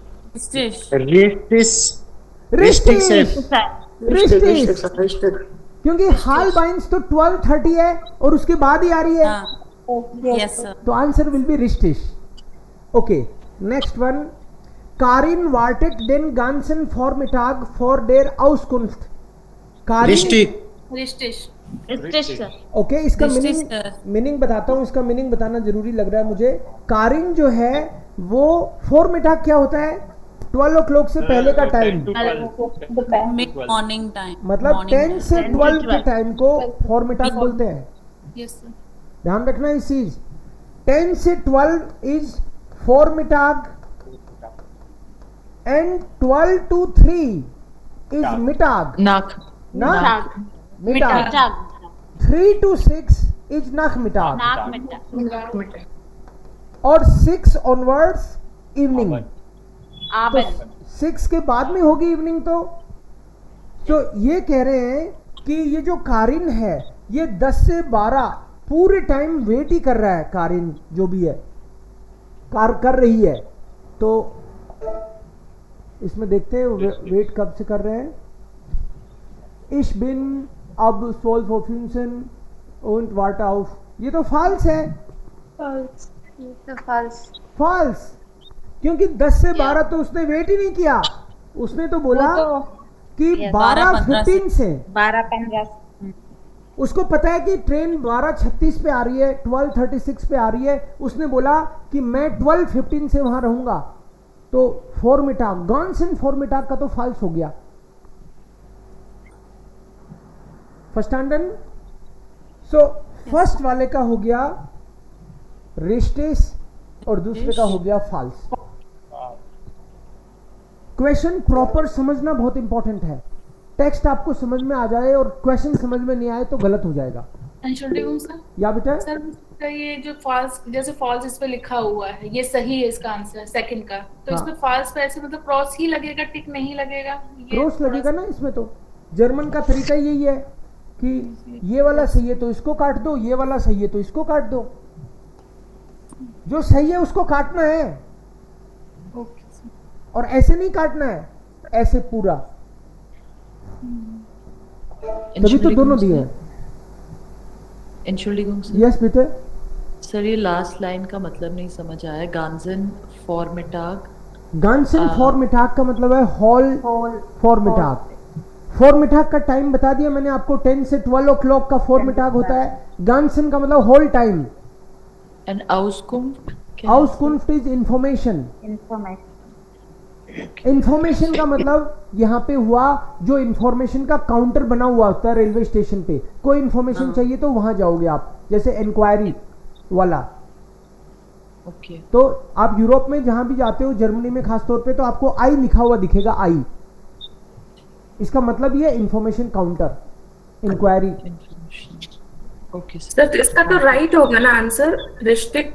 Richtig. क्योंकि 12:30 तो 12:30 है और उसके बाद ही आ रही है. Yes, sir. तो answer will be richtig. Okay, next one. Karin wartet den ganzen Vormittag vor der Auskunft. Richtig. Okay, इसका मीनिंग बताता हूँ. इसका मीनिंग बताना जरूरी लग रहा है मुझे. कारिन जो है वो Vormittag क्या होता है? 12 o'clock से पहले का टाइम, मॉर्निंग टाइम, मतलब 10 से 12 के टाइम को Vormittag बोलते हैं. ध्यान रखना इस चीज. 10 से 12 is Vormittag and 12 to 3 is Mittag. Mittag. 3 to 6 is Nachmittag. और 6 onwards evening. तो 6 के बाद में होगी इवनिंग. तो ये कह रहे हैं कि ये जो कारिन है ये 10 से 12 पूरे टाइम वेट ही कर रहा है. कारिन जो भी है कर रही है. तो इसमें देखते हैं वेट कब से कर रहे हैं. Ich bin ab 12:15 und warte auf. ये तो फॉल्स है. फॉल्स क्योंकि 10 से 12 तो उसने वेट ही नहीं किया. उसने तो बोला कि 12:15 से 12:15 उसको पता है कि ट्रेन 12:36 पे आ रही है, 12:36 पे आ रही है. उसने बोला कि मैं 12:15 से वहां रहूंगा. तो Vormittag, ganzen Vormittag का तो फॉल्स हो गया. Verstanden? So फर्स्ट वाले का हो गया रिश्तेस और दूसरे का हो गया फॉल्स. क्वेश्चन प्रॉपर समझना बहुत इंपॉर्टेंट है. टेक्स्ट आपको समझ में आ जाए और क्वेश्चन समझ में नहीं आए तो गलत हो जाएगा. या बेटा सर ये जो फॉल्स, जैसे फॉल्स इस पे लिखा हुआ है, ये सही है इसका आंसर सेकंड का. तो इसमें फॉल्स पे ऐसे मतलब क्रॉस ही लगेगा, टिक नहीं लगेगा. क्रॉस लगेगा ना इसमें. तो जर्मन का तरीका यही है कि ये वाला सही है तो इसको काट दो, ये वाला सही है तो इसको काट दो. जो सही है उसको काटना है और ऐसे नहीं काटना है, ऐसे पूरा. तभी तो दोनों दिए हैं. Entschuldigung, sir. यस बेटे. सर ये लास्ट लाइन का मतलब नहीं समझ आया. Ganzen Vormittag. Ganzen Vormittag का मतलब है होल Vormittag. Vormittag का टाइम बता दिया मैंने आपको. 10 से 12 o'clock का Vormittag होता है. Ganzen का मतलब whole time. And Auskunft? Auskunft is information. Information का मतलब यहाँ पे हुआ जो इंफॉर्मेशन का काउंटर बना हुआ होता है रेलवे स्टेशन पे. कोई इंफॉर्मेशन चाहिए तो वहां जाओगे आप, जैसे इंक्वायरी वाला. ओके. तो आप यूरोप में जहां भी जाते हो, जर्मनी में खास तौर पे, तो आपको आई लिखा हुआ दिखेगा. आई, इसका मतलब ये information counter, inquiry. Okay sir. तो इसका तो राइट होगा ना आंसर, रिश्तिक.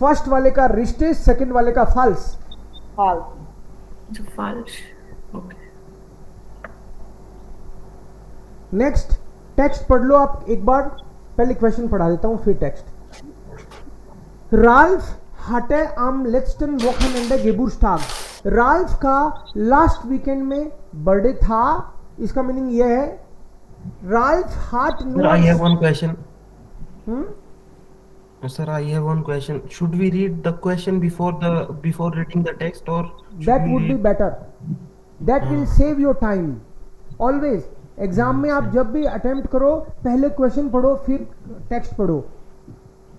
फर्स्ट वाले का रिश्ते, सेकंड वाले का फॉल्स. नेक्स्ट टेक्स्ट पढ़ लो आप एक बार. पहले क्वेश्चन पढ़ा देता हूँ फिर text. Ralph hatte am letzten Wochenende Geburtstag. Ralph का लास्ट वीकेंड में बर्थडे था. इसका मीनिंग ये है Ralph hat Sir, I have one question. Sir, I have one question. Should we read the question before reading the text, or that would be better. That will save your time. Always exam में आप जब भी attempt करो पहले question पढ़ो फिर text पढ़ो,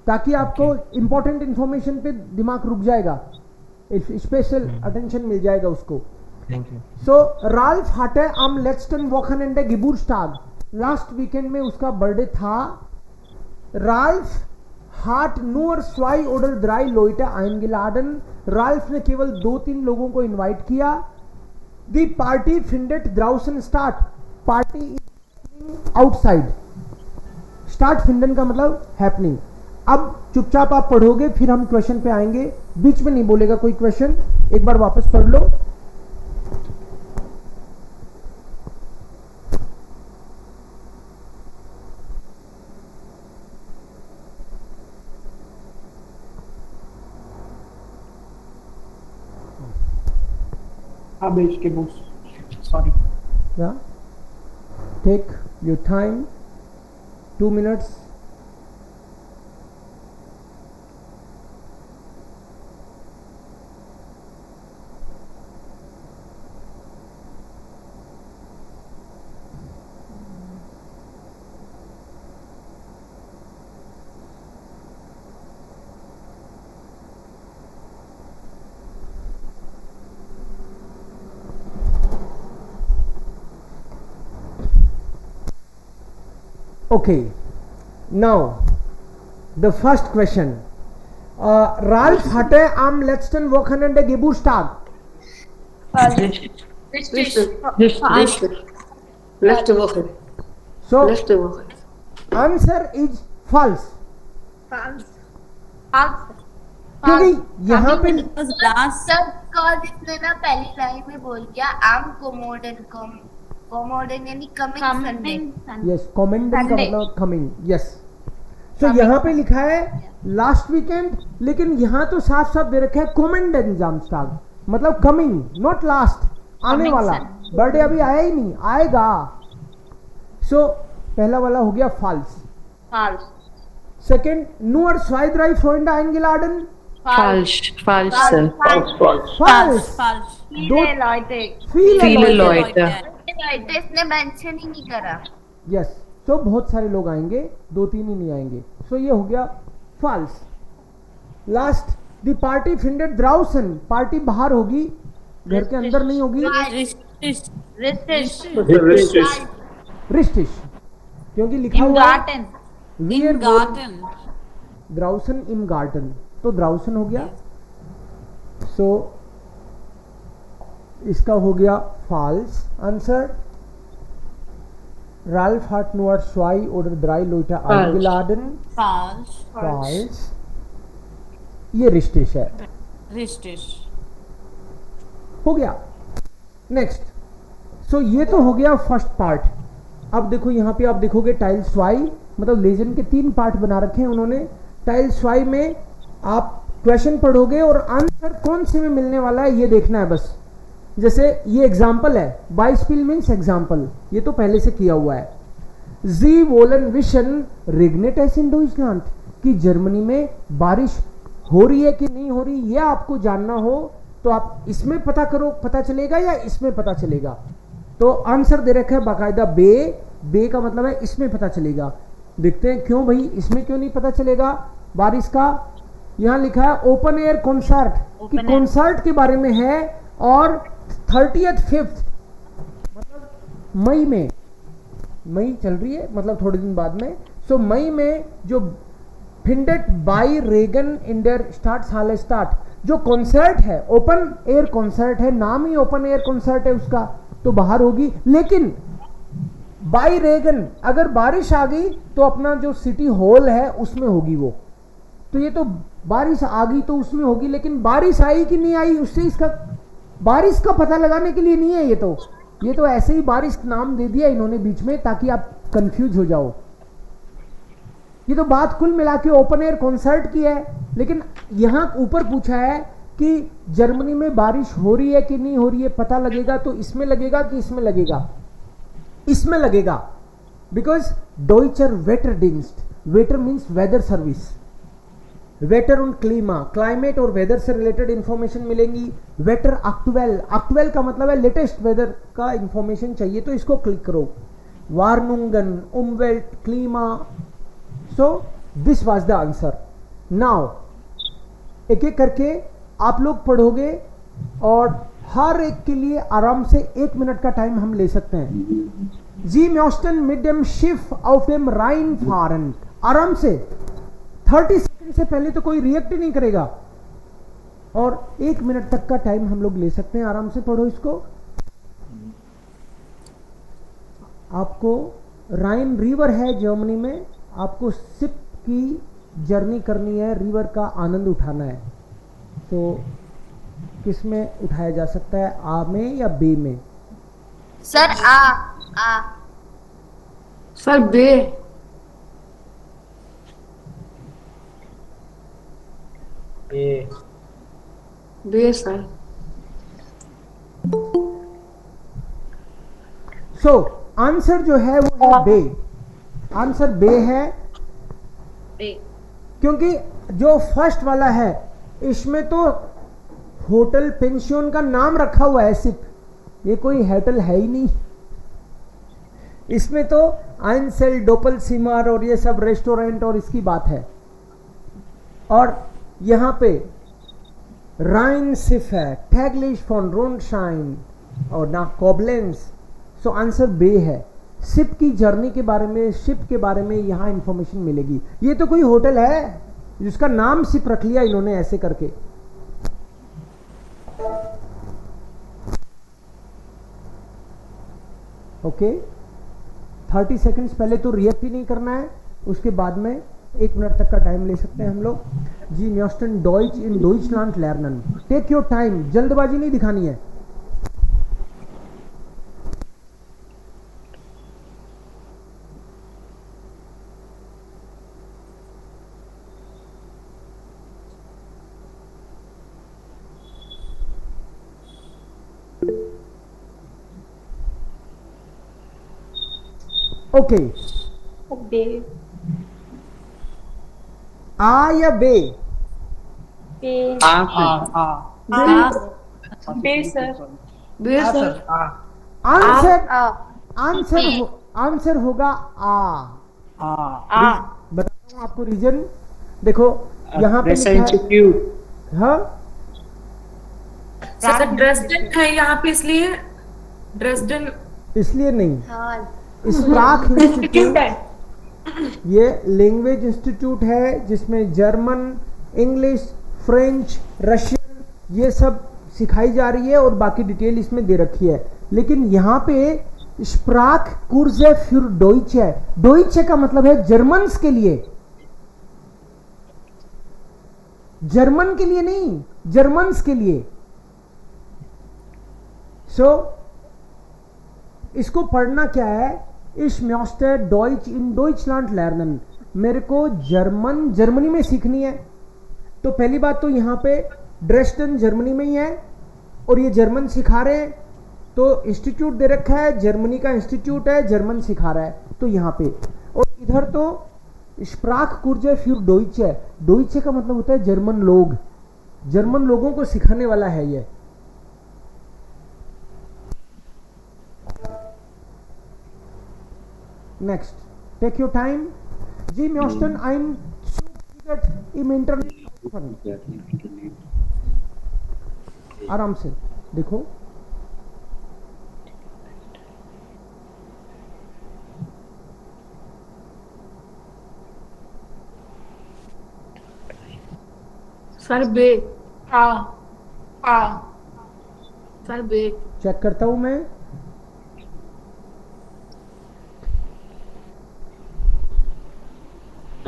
ताकि आपको इंपॉर्टेंट इंफॉर्मेशन पे दिमाग रुक जाएगा, स्पेशल अटेंशन मिल जाएगा उसको. Thank you. So Ralph hatte am letzten Wochenende Geburtstag. Last weekend में उसका बर्थडे था. Ralph hat nur 2 oder 3 Leute eingeladen. Ralph ने केवल 2-3 लोगों को इनवाइट किया. The party findet draußen statt. Party is outside. स्टार्ट फिंडन का मतलब हैपनिंग. अब चुपचाप आप पढ़ोगे फिर हम क्वेश्चन पे आएंगे, बीच में नहीं बोलेगा कोई क्वेश्चन. एक बार वापस पढ़ लो. Sorry. Yeah. Take your time. 2 minutes. Okay, now the first question. Ralf hatte am letzten Wochenende Geburtstag. Letzte Woche. So Letzte Woche. answer is false. क्योंकि यहाँ पे इसने ना पहली लाइन में बोल दिया am commoding यानी coming Sunday. Yes, commanding का मतलब coming. Yes. So यहाँ पे लिखा है लास्ट वीकेंड, लेकिन यहाँ तो साफ साफ दे रखा है commanding Samstag, मतलब coming, not last, आने वाला. बर्थडे अभी आया ही नहीं, आएगा. So पहला वाला हो गया false. Second, nur 2-3 Freunde eingeladen. Falsch, sir. False. Viele Leute. इसने मेंशन ही नहीं करा. यस. तो बहुत सारे लोग आएंगे, 2-3 ही नहीं आएंगे. सो ये हो गया फॉल्स. लास्ट, द पार्टी फिंडेड ड्राउसन. पार्टी बाहर होगी, घर के अंदर नहीं होगी. रिस्टिश, क्योंकि लिखा हुआ ड्राउसन इम गार्डन, तो ड्राउसन हो गया. सो इसका हो गया false answer. Ralf hat nur 2 oder 3 Leute eingeladen. Falsch. ये रिस्टिश है. हो गया. नेक्स्ट. सो ये तो हो गया फर्स्ट पार्ट. अब देखो यहाँ पे आप देखोगे टाइल्स वाई, मतलब लेजेंड के 3 पार्ट बना रखे हैं उन्होंने. टाइल्स वाई में आप क्वेश्चन पढ़ोगे और आंसर कौन से में मिलने वाला है ये देखना है बस. जैसे ये एग्जाम्पल है, बाइस्पिल मीन्स एग्जाम्पल, ये तो पहले से किया हुआ है. जी वोलन विशन रेगनेट एस इन डॉइचलैंड, कि जर्मनी में बारिश हो रही है कि नहीं हो रही, ये आपको जानना हो तो आप इसमें पता करो, पता चलेगा, या इसमें पता चलेगा. तो आंसर दे रखा है बाकायदा बे का मतलब है इसमें पता चलेगा. देखते हैं क्यों भाई इसमें क्यों नहीं पता चलेगा बारिश का. यहाँ लिखा है ओपन एयर कॉन्सर्ट, कि कॉन्सर्ट के बारे में है. और 30th 5th मतलब मई चल रही है, मतलब थोड़े दिन बाद में. सो मई में जो फिंडेड बाई रेगन इंडर स्टार्ट, जो कॉन्सर्ट है ओपन एयर कॉन्सर्ट है, नाम ही ओपन एयर कॉन्सर्ट है उसका, तो बाहर होगी. लेकिन बाई रेगन अगर बारिश आ गई तो अपना जो सिटी हॉल है उसमें होगी वो. तो ये तो बारिश आ गई तो उसमें होगी, लेकिन बारिश आई कि नहीं आई उससे इसका बारिश का पता लगाने के लिए नहीं है. ये तो ऐसे ही बारिश नाम दे दिया इन्होंने बीच में ताकि आप कंफ्यूज हो जाओ. ये तो बात कुल मिला के ओपन एयर कॉन्सर्ट की है, लेकिन यहाँ ऊपर पूछा है कि जर्मनी में बारिश हो रही है कि नहीं हो रही है, पता लगेगा तो इसमें लगेगा कि इसमें लगेगा? इसमें लगेगा, बिकॉज डॉइचर वेटरडिंस्ट, वेटर मीन्स वेदर सर्विस, वेटर und क्लीमा, क्लाइमेट और वेदर से रिलेटेड इंफॉर्मेशन मिलेंगी। वेटर एक्टुअल, एक्टुअल का मतलब है लेटेस्ट वेदर का इंफॉर्मेशन चाहिए तो इसको क्लिक करो। वार्नुंगन, उमवेल्ट, क्लीमा, so this was the answer. Now एक एक करके आप लोग पढ़ोगे और हर एक के लिए आराम से 1 मिनट का टाइम हम ले सकते हैं। जी म्योस्टन मिड डेम शिफ auf dem Rhein fahren, आराम से 30 सेकंड से पहले तो कोई रिएक्ट ही नहीं करेगा और 1 मिनट तक का टाइम हम लोग ले सकते हैं। आराम से पढ़ो इसको। आपको राइन रिवर है जर्मनी में, आपको शिप की जर्नी करनी है, रिवर का आनंद उठाना है। तो किस में उठाया जा सकता है, आ में या बे में? सर आ सर बे। बे सर। सो आंसर जो है वो है बे। आंसर बे है क्योंकि जो फर्स्ट वाला है इसमें तो होटल पेंशन का नाम रखा हुआ है सिर्फ, ये कोई होटल है ही नहीं। इसमें तो आइंसेल, डोपल सीमार और ये सब रेस्टोरेंट और इसकी बात है। और यहाँ पे राइन सिफ है, टैगलिश फॉन रोनशाइन और ना कॉबलेंस। सो आंसर बे है। शिप की जर्नी के बारे में, शिप के बारे में यहाँ इंफॉर्मेशन मिलेगी। ये तो कोई होटल है जिसका नाम शिप रख लिया इन्होंने ऐसे करके। ओके 30 सेकंड्स पहले तो रिएक्ट ही नहीं करना है, उसके बाद में 1 मिनट तक का टाइम ले सकते हैं हम लोग। जी म्योस्टन डॉइच इन डॉइचलैंड लर्नन, टेक योर टाइम, जल्दबाजी नहीं दिखानी है। ओके बे। आ या बे? बे। बे सर। बे सर। आंसर आंसर होगा आ। बताता हूँ आपको रीजन। देखो यहाँ पे लिखा है, हाँ सर ड्रेसडन है यहाँ पे, इसलिए ड्रेसडन इसलिए नहीं, स्प्राख इंस्टीट्यूट, ये लैंग्वेज इंस्टीट्यूट है जिसमें जर्मन, इंग्लिश, फ्रेंच, रशियन ये सब सिखाई जा रही है और बाकी डिटेल इसमें दे रखी है। लेकिन यहाँ पे स्प्राख कुर्ज़े फुर डॉइचे, डॉइचे का मतलब है जर्मन्स के लिए, जर्मन के लिए नहीं, जर्मन्स के लिए। सो इसको पढ़ना क्या है, इस म्योस्टर डॉइच इन डॉइचलैंड लर्नन, मेरे को जर्मन जर्मनी में सीखनी है। तो पहली बात तो यहाँ पे ड्रेसडन जर्मनी में ही है और ये जर्मन सिखा रहे हैं, तो इंस्टीट्यूट दे रखा है, जर्मनी का इंस्टीट्यूट है, जर्मन सिखा रहा है तो यहाँ पे। और इधर तो स्प्राख कुर्जे फिर डॉइचे, डॉइचे का मतलब होता है जर्मन लोग, जर्मन लोगों को सिखाने वाला है ये। Next, take your time. G Myosten, I'm im Internet. आराम से देखो। सर बे। सर बे। चेक करता हूं मैं।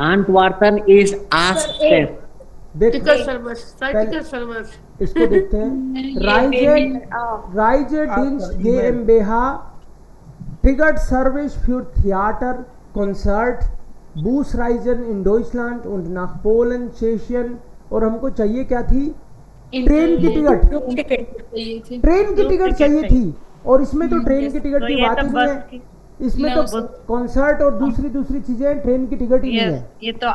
Antwerpen is Aspen. Ticket service, ticket service. इसको देखते हैं। राइजेड डिंस GmbH ticket service for theatre, concert Bußreisen in Deutschland und nach Polen, Tschechien, और हमको चाहिए क्या थी? ट्रेन की टिकट। ट्रेन की टिकट चाहिए थी, और इसमें तो ट्रेन की टिकट की बात ही नहीं है, इसमें तो कॉन्सर्ट और दूसरी चीजें, ट्रेन की टिकट ही नहीं है। ये तो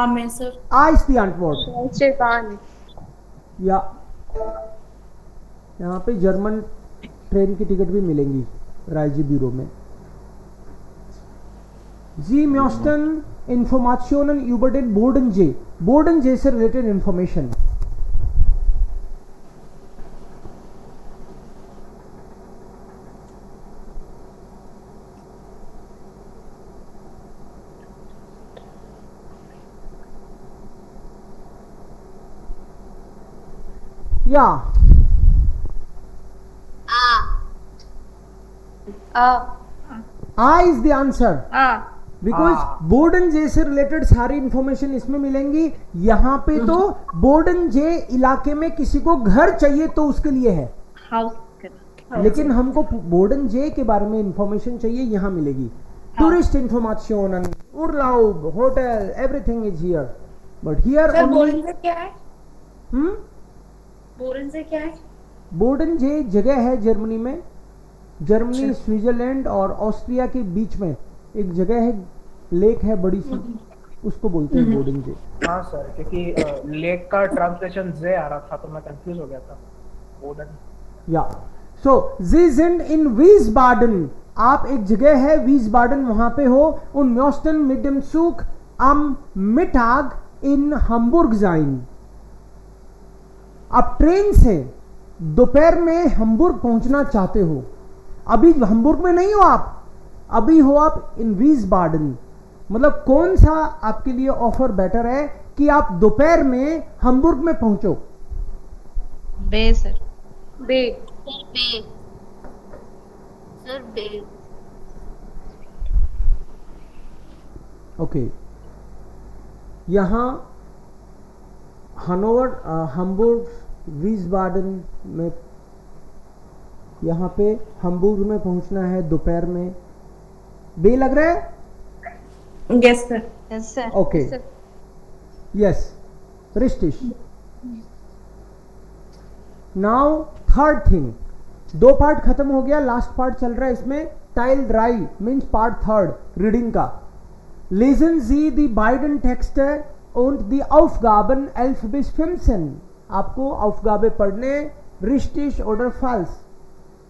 में सर आ इस दी antwort या यहाँ पे जर्मन ट्रेन की टिकट भी मिलेंगी राइजी ब्यूरो में। Sie möchten Informationen über den Bodensee, Bodensee से रिलेटेड इंफॉर्मेशन। या आ इज द आंसर, बिकॉज बोर्डनजे से रिलेटेड सारी इंफॉर्मेशन इसमें मिलेंगी। यहाँ पे तो बोर्डनजे इलाके में किसी को घर चाहिए तो उसके लिए है, लेकिन हमको बोर्डनजे के बारे में इंफॉर्मेशन चाहिए, यहाँ मिलेगी। टूरिस्ट इंफॉर्मेशन, उर्लाub, hotel, everything is here, but here बोर्डनजे क्या है? बोर्डनजे क्या है? बोर्डनजे जगह है जर्मनी में, जर्मनी, स्विट्जरलैंड और ऑस्ट्रिया के बीच में एक जगह है, लेक है बड़ी सी, उसको बोलते हैं बोर्डनजे। हाँ सर, क्योंकि लेक का ट्रांसलेशन जे आ रहा था तो मैं कंफ्यूज हो गया था। बोर्डन या सो जी sind इन वीसबाडन, आप एक जगह है वीसबाडन, वहां पे हो। उन म्योस्टन mit dem Zug am Mittag in Hamburg sein, आप ट्रेन से दोपहर में हम्बुर्ग पहुंचना चाहते हो। अभी हम्बुर्ग में नहीं हो आप, अभी हो आप इन वीसबाडन। मतलब कौन सा आपके लिए ऑफर बेटर है कि आप दोपहर में हम्बुर्ग में पहुंचो? बे सर, बे सर, बे। ओके, यहाँ हनोवर, हम्बुर्ग, वीसबाडन में, यहाँ पे हम्बुर्ग में पहुंचना है दोपहर में। बे लग रहा है? Yes sir, yes sir, okay, yes, रिस्टिश। नाउ थर्ड थिंग, दो पार्ट खत्म हो गया, लास्ट पार्ट चल रहा है इसमें। टाइल ड्राई मीन्स पार्ट थर्ड, रीडिंग का। Lesen Sie die beiden Texte und die Aufgaben 11 bis 15। आपको aufgabe पढ़ने, richtig oder falsch,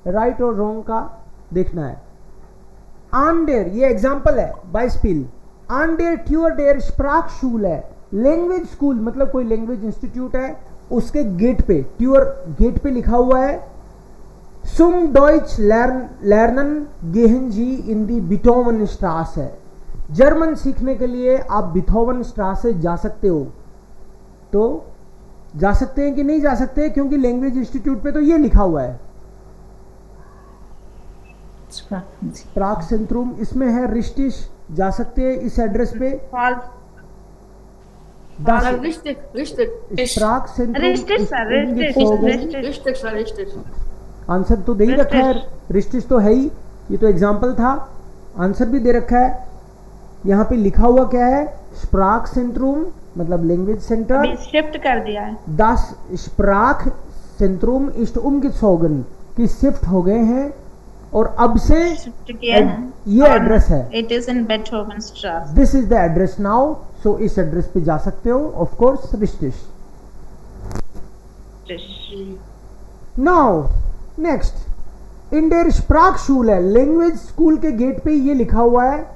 राइट और रॉन्ग का देखना है। An der, ये एग्जाम्पल है, Beispiel, an der Tür der Sprachschule, language school मतलब कोई लैंग्वेज इंस्टीट्यूट है, उसके गेट पे, ट्यूर गेट पे लिखा हुआ है Zum Deutsch lernen gehen Sie in die Beethovenstraße। German सीखने के लिए आप बिथोवन स्ट्रासे जा सकते हो। तो जा सकते हैं कि नहीं जा सकते, क्योंकि लैंग्वेज इंस्टीट्यूट पे तो ये लिखा हुआ है प्राग सेंट्रूम, इसमें है रिस्टिश, जा सकते हैं इस एड्रेस पे। प्राग सेंट्रूम आंसर तो दे ही रखा है, रिस्टिश तो है ही, ये तो एग्जाम्पल था, आंसर भी दे रखा है। यहाँ पे लिखा हुआ क्या है? स्प्राक सेंट्रूम मतलब लैंग्वेज सेंटर, शिफ्ट कर दिया है। Das स्प्राक सेंट्रूम ist umgezogen, कि शिफ्ट हो गए हैं और अब से ये एड्रेस है। इट इज इन बेथोवेनस्ट्रासे, this is the address now, so इस एड्रेस पे जा सकते हो। ऑफ कोर्स रिस्टिश। नाउ नेक्स्ट, इन देयर स्प्राकशूले, लैंग्वेज स्कूल के गेट पे ये लिखा हुआ है,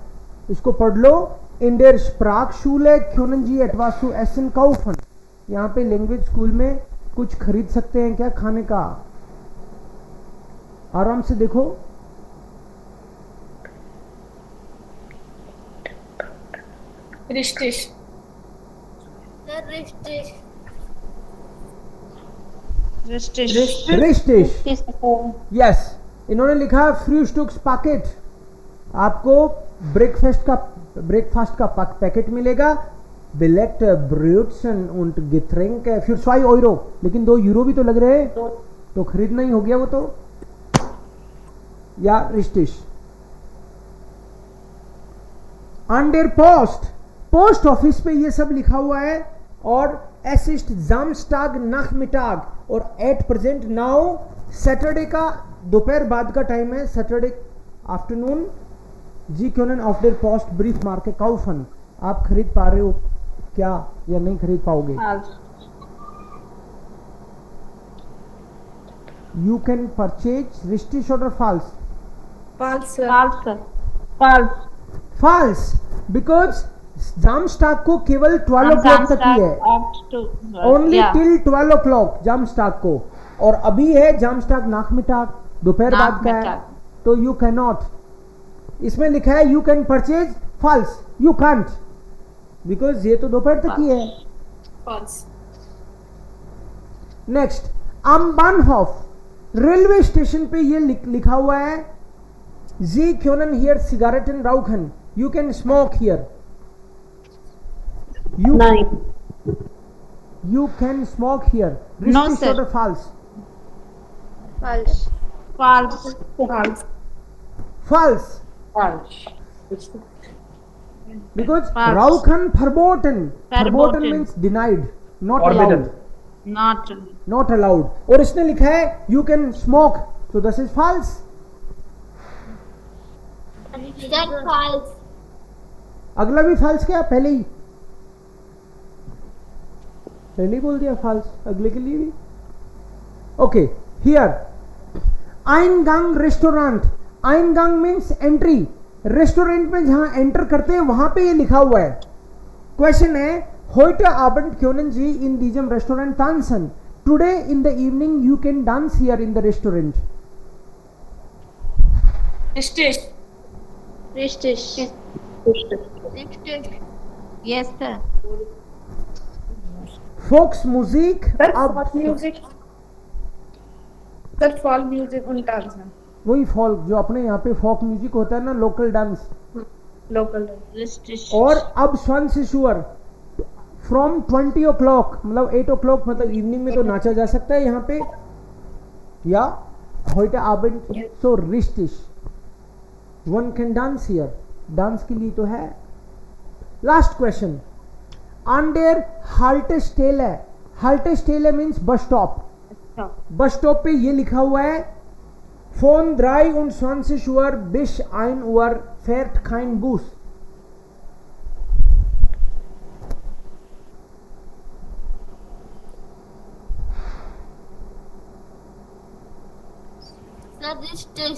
इसको पढ़ लो। इन देयर स्प्राकशूले können Sie etwas zu essen kaufen, यहाँ पे लैंग्वेज स्कूल में कुछ खरीद सकते हैं क्या खाने का? आराम से देखो। रिस्टिश, रिस्टिश, यस। इन्होंने लिखा है फ्रूस्टुक्स पैकेट, आपको ब्रेकफास्ट का पैकेट मिलेगा। बिलेट ब्रूट्सन und Getränke für 2 Euro, लेकिन 2 यूरो भी तो लग रहे हैं, तो खरीदना ही हो गया वो तो। या रिस्टिश ऑन देयर पोस्ट ऑफिस पे ये सब लिखा हुआ है, और es ist Samstag Nachmittag, और एट प्रेजेंट नाउ सैटरडे का दोपहर बाद का टाइम है, सैटरडे आफ्टरनून। जी क्यों ऑफ देयर पोस्ट ब्रीफ मार्के काउफन, आप खरीद पा रहे हो क्या या नहीं खरीद पाओगे? यू कैन परचेज रिस्टिश और फॉल्स? फॉल्स, बिकॉज जामस्टाक को केवल 12 o'clock तक ही है, ओनली टिल 12 o'clock जामस्टाक को, और अभी है जामस्टाक नाखमिटाक, दोपहर बाद का है, तो यू कैन नॉट। इसमें लिखा है you can purchase false, you can't, because ये तो दोपहर तक ही है। नेक्स्ट, अम्बानहॉफ रेलवे स्टेशन पे ये लिखा हुआ है जी क्यों हियर सिगारेट एंड राउखन, you can smoke here, you can smoke here. No, Richtig sir. oder false? False. Because Rauchen verboten. Verboten means denied, not allowed. Not allowed. और इसने लिखा है you can smoke, so this is false. false. अगला भी false क्या? पहले ही बोल दिया false, अगले के लिए भी। ओके, हियर आइनगांग रेस्टोरेंट, आइनगांग मीन्स एंट्री, रेस्टोरेंट में जहां एंटर करते हैं वहां पे ये लिखा हुआ है। क्वेश्चन है heute Abend können Sie in diesem Restaurant tanzen? Today in the evening you can dance here in the restaurant. Yes sir. Folks music, folk music उन डांस में वही फॉल्क जो अपने यहाँ पे फोक म्यूजिक होता है ना, लोकल डांस, लोकल। और अब स्वान शिशुअर फ्रॉम 20 o'clock, मतलब 8 o'clock, मतलब इवनिंग में तो नाचा जा सकता है यहाँ पे, या heute Abend, so richtig one can dance here, dance के लिए तो है। लास्ट क्वेश्चन, ऑन देयर हाल्टेस्टेले, हाल्टेस्टेले means bus stop, bus stop पे ये लिखा हुआ है von 23 Uhr bis 1 Uhr fährt kein Bus. Richtig.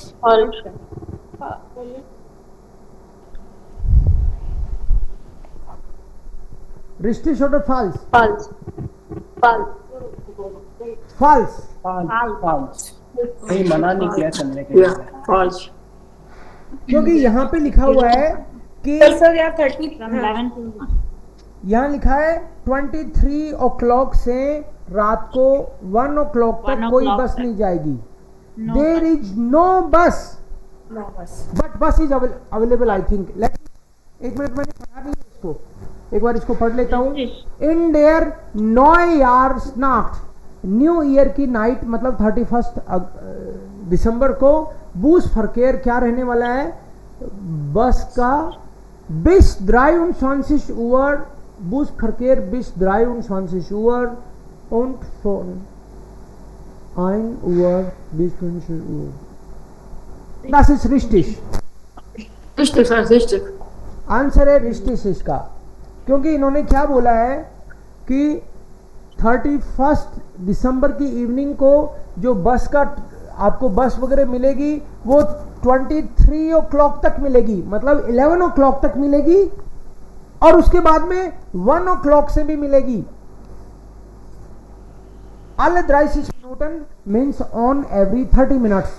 रिस्टिश और फॉल्स? फॉल्स। नहीं, मना नहीं किया चलने के लिए। false. क्योंकि यहाँ पे लिखा हुआ है कि सर यार 30 यहाँ लिखा है 23 o'clock से रात को 1 o'clock तक कोई बस नहीं जाएगी। देयर इज नो बस, बट बस इज अवेलेबल आई थिंक। एक मिनट, मैंने पढ़ा नहीं इसको, एक बार इसको पढ़ लेता हूँ। इन देयर न्यूयार्सनाcht, न्यू ईयर की नाइट मतलब 31 दिसंबर को बूस फरकेर क्या रहने वाला है, बस का bis 23 Uhr, Busverkehr bis 23 Uhr und von 1 Uhr bis 20 Uhr. Das ist richtig. Richtig, richtig. Answer है रिस्टिस इसका, क्योंकि इन्होंने क्या बोला है कि 31 दिसंबर की इवनिंग को जो बस का आपको बस वगैरह मिलेगी वो 23 o'clock तक मिलेगी, मतलब 11 o'clock तक मिलेगी, और उसके बाद में 1 o'clock से भी मिलेगी। Alle 30 Minuten means on every 30 minutes.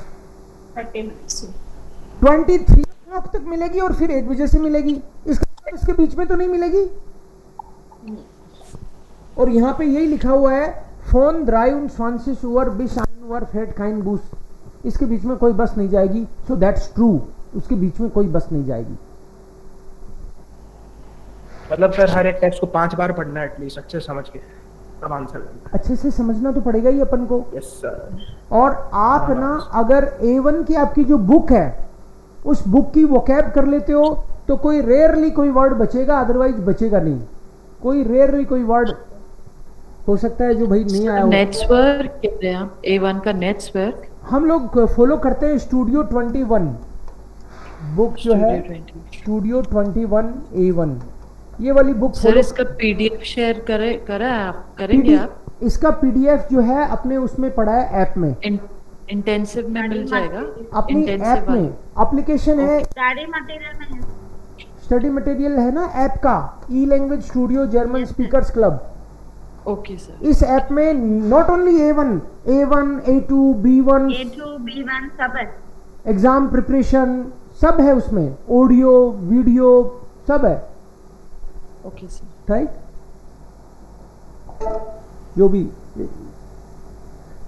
23 o'clock तक मिलेगी और फिर 1 बजे से मिलेगी, इसके बीच में तो नहीं मिलेगी। और यहाँ पे यही लिखा हुआ है von 23 Uhr bis 1 Uhr fährt kein Bus, इसके बीच में कोई बस नहीं जाएगी। सो दैट्स ट्रू, उसके बीच में कोई बस नहीं जाएगी। मतलब सर हर एक टेक्स्ट को 5 बार पढ़ना है एटलीस्ट, अच्छे समझ के तब आंसर लगेगा। अच्छे से समझना तो पड़ेगा ही अपन को। Yes sir. और आप ना अगर A1 की आपकी जो बुक है उस बुक की वोकैब कर लेते हो तो कोई रेयरली कोई वर्ड बचेगा, अदरवाइज बचेगा नहीं। कोई रेयरली कोई वर्ड हो सकता है जो भाई नहीं आया हो। नेट्सवर्क कह रहे हैं आप, A1 का नेट्सवर्क हम लोग फॉलो करते हैं स्टूडियो 21 बुक जो है, स्टूडियो 21 A1, ये वाली बुक सर इसका PDF शेयर करेंगे आप? इसका PDF जो है अपने उसमें पड़ा है ऐप में, इंटेंसिव में मिल जाएगा, अपनी ऐप में एप्लीकेशन है, स्टडी मटेरियल में है, स्टडी मटेरियल है ना ऐप का, E language studio German speakers club. Okay sir. इस ऐप में not only A1, A2, B1 सब है, एग्जाम प्रिपरेशन सब है उसमें, ऑडियो वीडियो सब है। Okay sir. राइट, जो भी।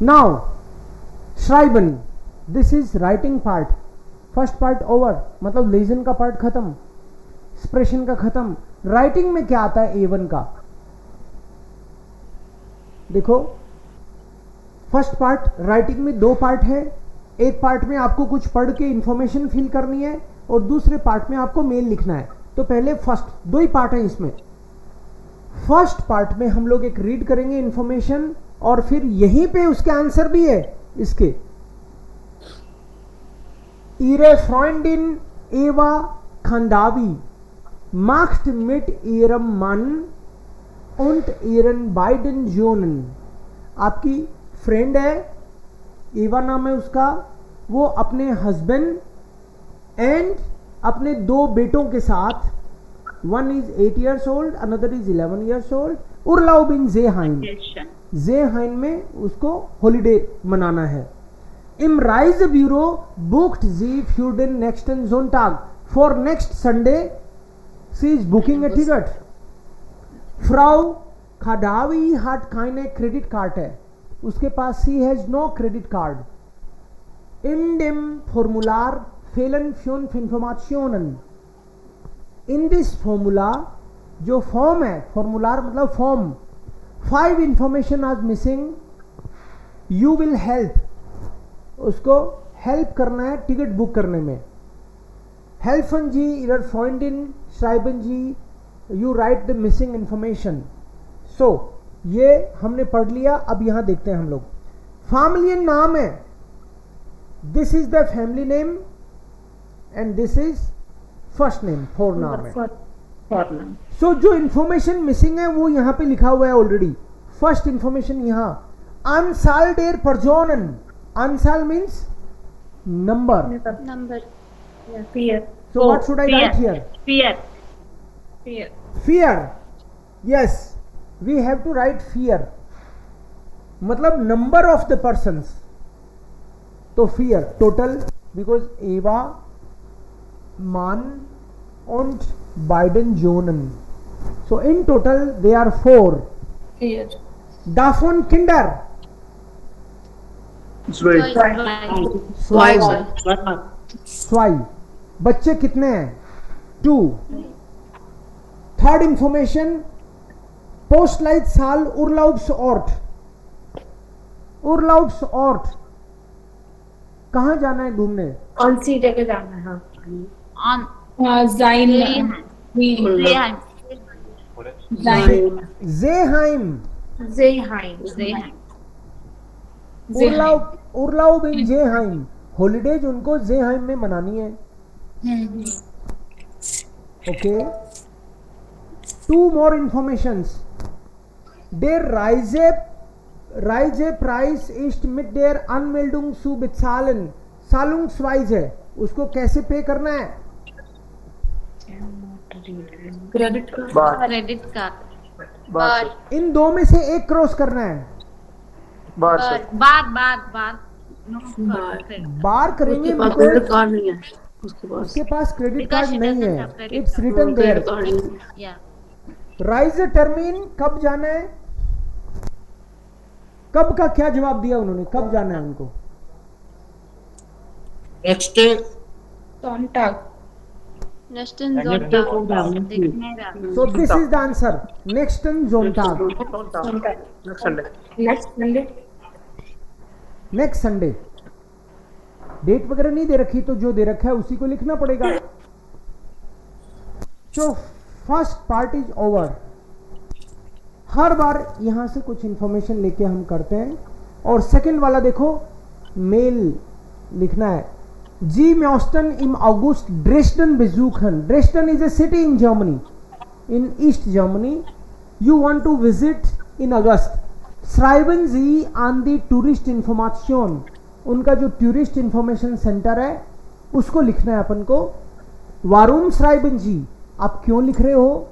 नाउ श्राइबन, this is writing part, first part over, मतलब लेजन का पार्ट खत्म, एक्सप्रेशन का खत्म। राइटिंग में क्या आता है A1 का, देखो फर्स्ट पार्ट राइटिंग में 2 पार्ट है। एक पार्ट में आपको कुछ पढ़ के इंफॉर्मेशन फिल करनी है और दूसरे पार्ट में आपको मेल लिखना है। तो पहले फर्स्ट 2 ही पार्ट है इसमें। फर्स्ट पार्ट में हम लोग एक रीड करेंगे इंफॉर्मेशन और फिर यहीं पे उसके आंसर भी है इसके। Ihre Freundin Eva Khandavi macht mit ihrem Mann und ihren beiden Söhnen, आपकी फ्रेंड है, एवा नाम है उसका, वो अपने हस्बैंड एंड अपने 2 बेटों के साथ, one is 8 years old, another is 11 years old, Urlaub in Seeheim, Seeheim में उसको हॉलिडे मनाना है। Im Reisebüro booked sie für den nächsten Sonntag, for next Sunday she is booking a ticket. Frau Khadavi hat keine Credit Card है, उसके पास she has no credit card. In dem Formular fehlen 5 Informationen. In this formula, जो form है, फॉर्मुलार मतलब form, 5 information are missing. You will help, उसको help करना है ticket book करने में। हेल्फन जी इधर फ्रेंडिन श्राइबन जी, you write the missing information. So ये हमने पढ़ लिया। अब यहां देखते हैं हम लोग, फैमिलियन नाम है, this is the family name and this is first name, four नाम है। सो जो इंफॉर्मेशन मिसिंग है वो यहां पे लिखा हुआ है ऑलरेडी। फर्स्ट इंफॉर्मेशन यहां, अनसाल der परजोनन, Anzahl means number. Fear. So what should I write here? Fear. Fear. Yes, we have to write fear. मतलब number of the persons. तो fear total, because Eva, Mann und beiden Söhnen. So in total they are 4. Fear. Davon Kinder. स्वाई, बच्चे कितने हैं? 2. Third information, post light साल उर्लाउब्स art, उर्लाउब्स art, कहाँ जाना है घूमने? कौन सी जगह जाना है? ज़ेहाइम। उर्लाउब इन ज़ेहाइम, हॉलीडेज उनको ज़ेहाइम में मनानी है। Okay, 2 more informations. Der Reisepreis ist mit der Anmeldung zu bezahlen. Zahlungsweise, उसको कैसे पे करना है? Credit card. इन 2 में से एक क्रॉस करना है। बार करेंगे, क्रेडिट कार्ड नहीं है उसके पास, क्रेडिट कार्ड नहीं है, इट्स रिटन देयर। राइज टर्मिन, कब जाना है? कब का क्या जवाब दिया उन्होंने, कब जाना है उनको? Next Sonntag. Nächsten Sonntag. So this is the answer. Nächsten Sonntag. Next Sunday. Date वगैरह नहीं दे रखी, तो जो दे रखा है उसी को लिखना पड़ेगा। So first part is over. हर बार यहां से कुछ इंफॉर्मेशन लेके हम करते हैं। और सेकंड वाला देखो, मेल लिखना है। जी म्योस्टन im August Dresden besuchen. Dresden is a city in Germany, in East Germany. You want to visit in August. Schreiben Sie an die Tourist Information. उनका जो टूरिस्ट इंफॉर्मेशन सेंटर है उसको लिखना है अपन को। वारूम श्राइबन जी, आप क्यों लिख रहे हो,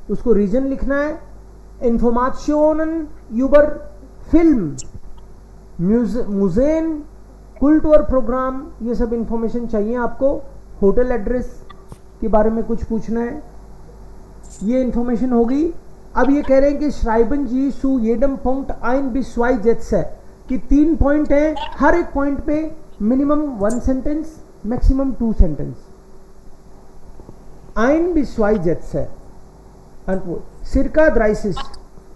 उसको रीजन लिखना है। इंफॉर्मेशन यूबर फिल्म, म्यूजियम, कुल्टूर प्रोग्राम, ये सब इंफॉर्मेशन चाहिए आपको। होटल एड्रेस के बारे में कुछ पूछना है, ये इंफॉर्मेशन होगी। अब ये कह रहे हैं कि श्राइबन जी सु येडम पॉइंट आइन बिस्वाई जेट्स है कि 3 पॉइंट है, हर एक पॉइंट पे मिनिमम 1 सेंटेंस, मैक्सिमम 2 सेंटेंस। आइन बिस्वाई जेट्स है। सिरका द्राइसिस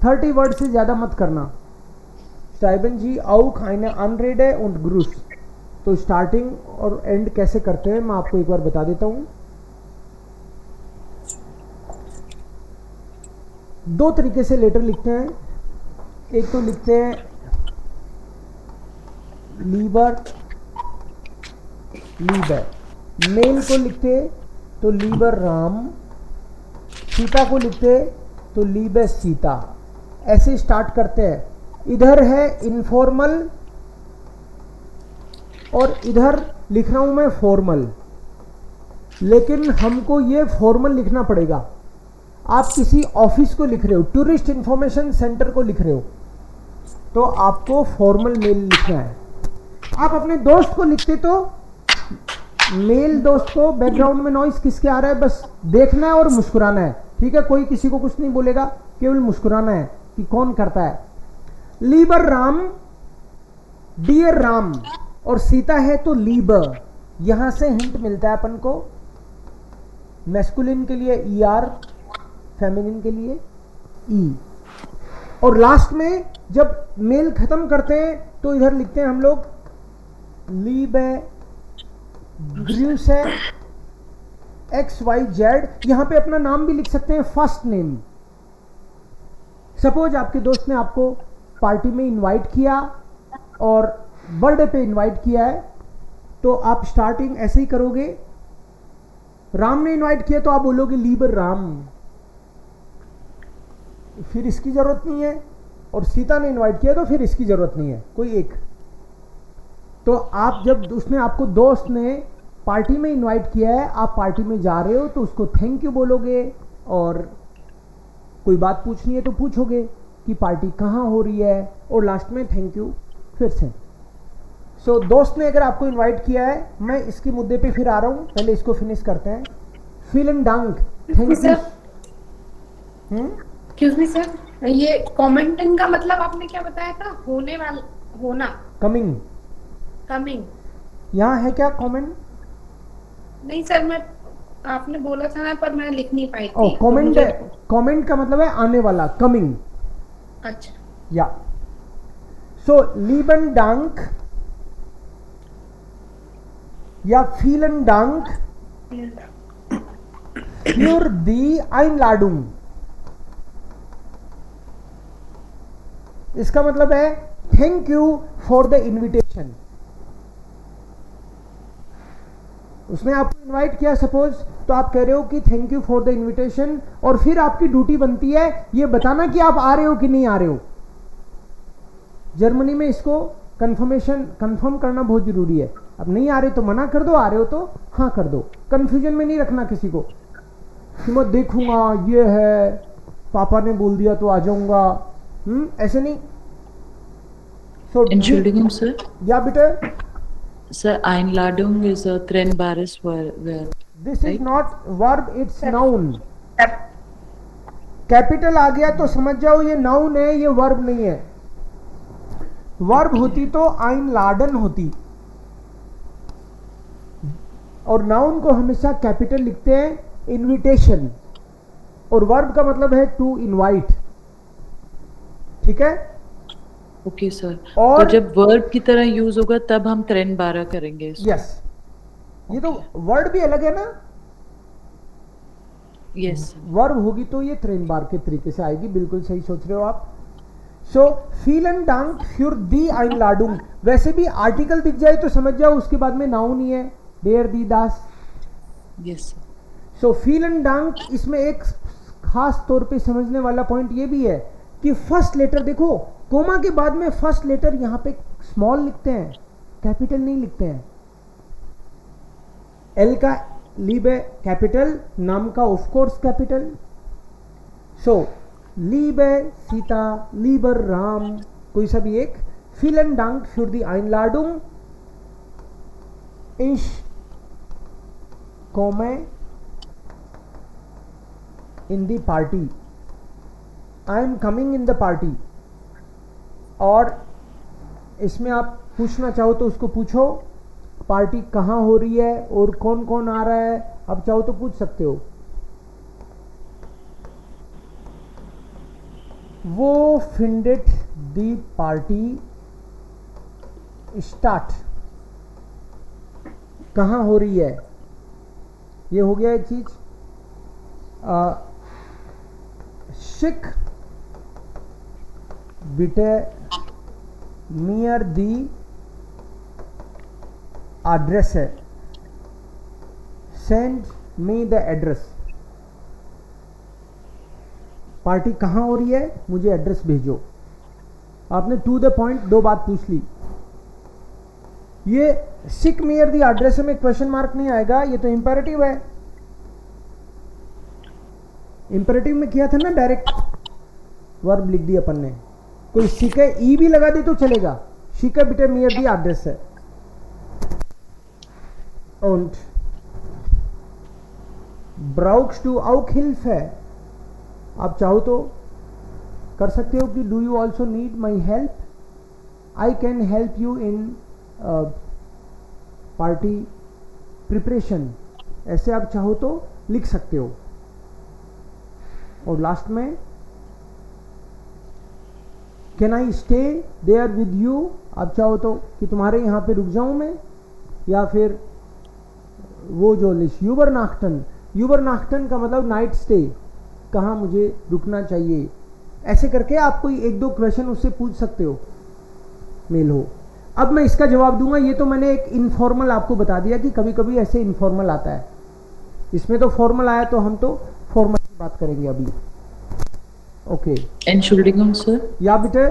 30 वर्ड से ज्यादा मत करना। श्राइबन जी आउक आइने अनरेड है und ग्रूस। तो स्टार्टिंग और एंड कैसे करते हैं मैं आपको एक बार बता देता हूं। 2 तरीके से लेटर लिखते हैं। एक तो लिखते हैं लीबर लीबर, मेल को लिखते तो लीबर राम, सीता को लिखते तो लीबर सीता। ऐसे स्टार्ट करते हैं। इधर है इनफॉर्मल और इधर लिख रहा हूं मैं फॉर्मल, लेकिन हमको ये फॉर्मल लिखना पड़ेगा। आप किसी ऑफिस को लिख रहे हो, टूरिस्ट इंफॉर्मेशन सेंटर को लिख रहे हो, तो आपको फॉर्मल मेल लिखना है। आप अपने दोस्त को लिखते तो मेल दोस्त को बैकग्राउंड में नॉइस किसके आ रहा है बस देखना है और मुस्कुराना है, ठीक है। कोई किसी को कुछ नहीं बोलेगा, केवल मुस्कुराना है कि कौन करता है। लीबर राम, डियर राम, और सीता है तो लीबर। यहां से हिंट मिलता है अपन को। मैस्कुलिन के लिए ER, फेमिनिन के लिए E। और लास्ट में जब मेल खत्म करते हैं तो इधर लिखते हैं हम लोग लीबे ग्रूसे XYZ। यहां पे अपना नाम भी लिख सकते हैं, फर्स्ट नेम। सपोज आपके दोस्त ने आपको पार्टी में इनवाइट किया और बर्थडे पे इनवाइट किया है, तो आप स्टार्टिंग ऐसे ही करोगे। राम ने इनवाइट किया तो आप बोलोगे लीबर राम, फिर इसकी जरूरत नहीं है। और सीता ने इनवाइट किया तो फिर इसकी जरूरत नहीं है, कोई एक। तो आप जब उसने आपको दोस्त ने पार्टी में इनवाइट किया है, आप पार्टी में जा रहे हो तो उसको थैंक यू बोलोगे, और कोई बात पूछनी है तो पूछोगे कि पार्टी कहाँ हो रही है, और लास्ट में थैंक यू फिर से। सो दोस्त ने अगर आपको इनवाइट किया है, मैं इसके मुद्दे पे फिर आ रहा हूँ, पहले इसको फिनिश करते हैं। विलन डांक, thank you. Excuse me sir, ये कमेंटिंग का मतलब आपने क्या बताया था? होने वाला, होना, कमिंग। कमिंग यहाँ है क्या कमेंट? नहीं सर, मैं आपने बोला था ना, पर मैं लिख नहीं पाई थी। ओ कमेंट है, कमेंट का मतलब है आने वाला, कमिंग। अच्छा, या सो लीबन डांक या फीलन डांक फ्यूर दी आइनलाडुंग। इसका मतलब है thank you for the invitation. उसने आपको इनवाइट किया सपोज, तो आप कह रहे हो कि thank you for the invitation, और फिर आपकी ड्यूटी बनती है ये बताना कि आप आ रहे हो कि नहीं आ रहे हो। जर्मनी में इसको कंफर्म करना बहुत जरूरी है। अब नहीं आ रहे तो मना कर दो, आ रहे हो तो हाँ कर दो। कंफ्यूजन में नहीं रखना किसी को कि मैं देखूंगा, ये है पापा ने बोल दिया तो आ जाऊंगा, ऐसे नहीं। So Entschuldigung, sir. या बेटा, Sir, Einladung is a trennbares verb. This is not verb, it's noun. Capital आ गया तो समझ जाओ ये नाउन है, ये वर्ब नहीं है। वर्ब होती तो आइनलाडन होती, और नाउन को हमेशा कैपिटल लिखते हैं, इनविटेशन। और वर्ब का मतलब है टू इनवाइट, ठीक है। Okay sir. और तो जब वर्ब की तरह यूज होगा तब हम ट्रेनबारा करेंगे। यस, ये तो वर्ड भी अलग है ना। Yes. वर्ब होगी तो ये त्रेनबार के तरीके से आएगी, बिल्कुल सही सोच रहे हो आप। सो फीलन डांक फ्यूर दी आइनलाडुंग, वैसे भी आर्टिकल दिख जाए तो समझ जाओ उसके बाद में नाउन ही है, डेयर दी दास। Yes. सो फीलन डांक, इसमें एक खास तौर पे समझने वाला पॉइंट ये भी है कि फर्स्ट लेटर देखो, कोमा के बाद में फर्स्ट लेटर यहाँ पे स्मॉल लिखते हैं, कैपिटल नहीं लिखते हैं। एल का लीबे कैपिटल, नाम का ऑफ कोर्स कैपिटल। सो लीबे सीता, लीबर राम, कोई सा भी एक। फिलन डांक für die Einladung, ich komme in the party, I am coming in the party। और इसमें आप पूछना चाहो तो उसको पूछो पार्टी कहाँ हो रही है और कौन कौन आ रहा है, आप चाहो तो पूछ सकते हो। वो फिंडेड दी पार्टी स्टार्ट, कहाँ हो रही है, ये हो गया एक चीज। शिक बिटे नियर दी एड्रेस है, send me the address, party कहाँ हो रही है मुझे एड्रेस भेजो। आपने टू द पॉइंट दो बात पूछ ली। ये सिक नियर द एड्रेस में क्वेश्चन मार्क नहीं आएगा, ये तो इंपेरेटिव है। इंपेरेटिव में किया था ना, डायरेक्ट वर्ब लिख दिया अपन ने। कोई सिक है ई भी लगा दे तो चलेगा, सिक बिटे नियर द एड्रेस है। Und brauchst du auch Hilfe, आप चाहो तो कर सकते हो कि do you also need my help, I can help you in party preparation, ऐसे आप चाहो तो लिख सकते हो। और लास्ट में can I stay there with you, आप चाहो तो कि तुम्हारे यहाँ पे रुक जाऊं मैं, या फिर वो जो लिस्ट यूबरनाख्टन, यूबरनाख्टन का मतलब नाइट स्टे, कहाँ मुझे रुकना चाहिए, ऐसे करके आप कोई एक दो क्वेश्चन उससे पूछ सकते हो, मेल हो। अब मैं इसका जवाब दूंगा, ये तो मैंने एक इनफॉर्मल आपको बता दिया कि कभी कभी ऐसे इनफॉर्मल आता है, इसमें तो फॉर्मल आया तो हम तो फॉर्मल की बात करेंगे अभी। Okay, Entschuldigung, sir. या बेटे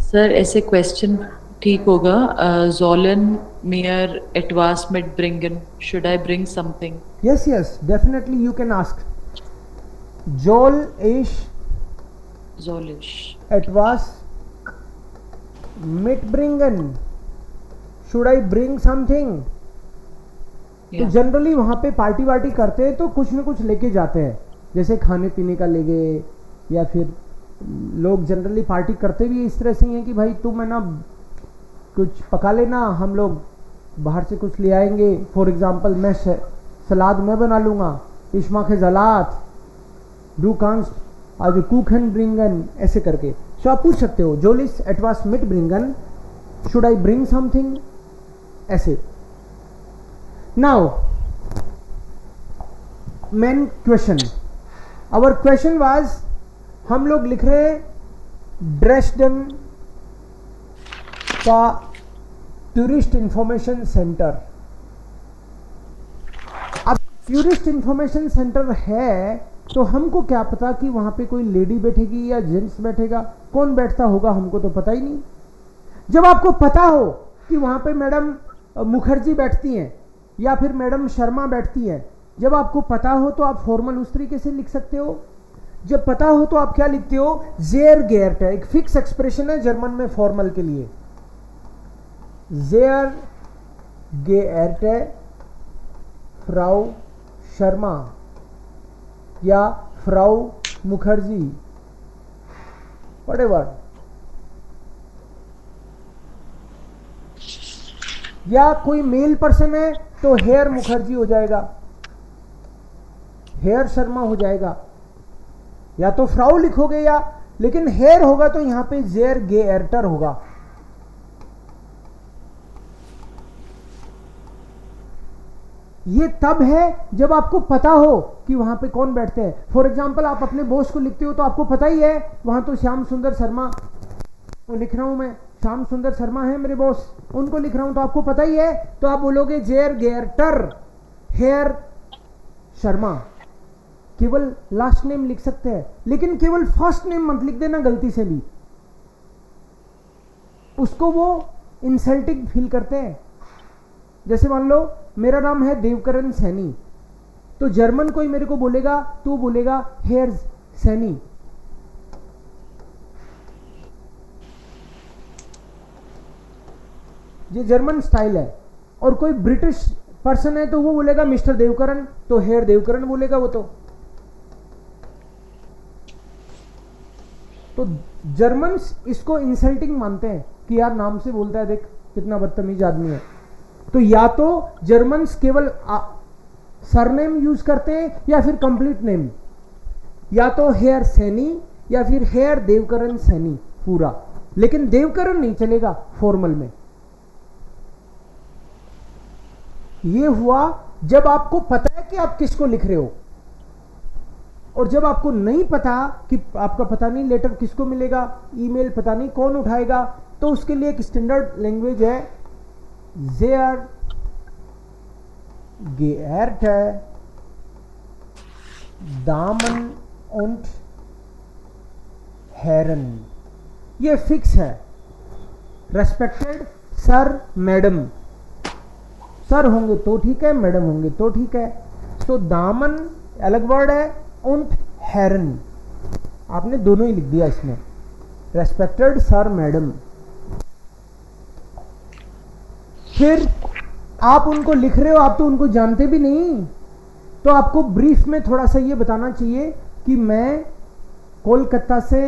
सर ऐसे क्वेश्चन ठीक होगा, sollen mir etwas mitbringen, should I bring something? yes yes definitely you can ask, soll ich etwas mitbringen, should I bring something। तो जनरली वहां पे पार्टी वार्टी करते हैं तो कुछ न कुछ लेके जाते हैं, जैसे खाने पीने का ले गए, या फिर लोग जनरली पार्टी करते भी इस तरह से ही हैं कि भाई तुम है ना कुछ पका लेना, हम लोग बाहर से कुछ ले आएंगे। फॉर एग्जाम्पल मैं सलाद मैं बना लूँगा, ich mache Salat, du kannst also Kuchen bringen, ऐसे करके। सो आप पूछ सकते हो soll ich etwas mitbringen, should I bring something, ऐसे। Now main question, our question was, हम लोग लिख रहे हैं ड्रेसडन का टूरिस्ट इंफॉर्मेशन सेंटर। अब टूरिस्ट इंफॉर्मेशन सेंटर है तो हमको क्या पता कि वहां पे कोई लेडी बैठेगी या जेंट्स बैठेगा, कौन बैठता होगा हमको तो पता ही नहीं। जब आपको पता हो कि वहां पे मैडम मुखर्जी बैठती हैं या फिर मैडम शर्मा बैठती हैं, जब आपको पता हो तो आप फॉर्मल उस तरीके से लिख सकते हो। जब पता हो तो आप क्या लिखते हो, जेयर गेयर्ट है, एक फिक्स एक्सप्रेशन है जर्मन में फॉर्मल के लिए, जेयर गेयर्ट फ्राउ शर्मा या फ्राउ मुखर्जी, व्हाटएवर। या कोई मेल पर्सन है तो हेयर मुखर्जी हो जाएगा, हेयर शर्मा हो जाएगा, या तो फ्राउ लिखोगे या, लेकिन हेयर होगा तो यहां पे जेयर गेयर्टर होगा। ये तब है जब आपको पता हो कि वहां पे कौन बैठते हैं। फॉर एग्जाम्पल आप अपने बॉस को लिखते हो तो आपको पता ही है वहां तो श्याम सुंदर शर्मा लिख रहा हूं मैं, श्याम सुंदर शर्मा है मेरे बॉस, उनको लिख रहा हूं तो आपको पता ही है, तो आप बोलोगे जेर गेयरटर हेयर शर्मा, केवल लास्ट नेम लिख सकते हैं, लेकिन केवल फर्स्ट नेम मत लिख देना गलती से भी, उसको वो इंसल्टिंग फील करते हैं। जैसे मान लो मेरा नाम है देवकरण सैनी, तो जर्मन कोई मेरे को बोलेगा तो वो बोलेगा हेयर सैनी, ये जर्मन स्टाइल है। और कोई ब्रिटिश पर्सन है तो वो बोलेगा मिस्टर देवकरण, तो हेयर देवकरण बोलेगा वो। तो जर्मन्स इसको इंसल्टिंग मानते हैं कि यार नाम से बोलता है, देख कितना बदतमीज आदमी है। तो या तो जर्मन्स केवल सरनेम यूज करते हैं या फिर कंप्लीट नेम, या तो हेयर सैनी या फिर हेयर देवकरण सैनी पूरा, लेकिन देवकरण नहीं चलेगा फॉर्मल में। ये हुआ जब आपको पता है कि आप किसको लिख रहे हो, और जब आपको नहीं पता कि आपका पता नहीं लेटर किसको मिलेगा, ईमेल पता नहीं कौन उठाएगा, तो उसके लिए एक स्टैंडर्ड लैंग्वेज है sehr geehrte Damen und Herren, ये फिक्स है। रेस्पेक्टेड सर मैडम, सर होंगे तो ठीक है, मैडम होंगे तो ठीक है। तो दामन अलग वर्ड है, und Herren आपने दोनों ही लिख दिया इसमें, रेस्पेक्टेड सर मैडम। फिर आप उनको लिख रहे हो, आप तो उनको जानते भी नहीं, तो आपको ब्रीफ में थोड़ा सा ये बताना चाहिए कि मैं कोलकाता से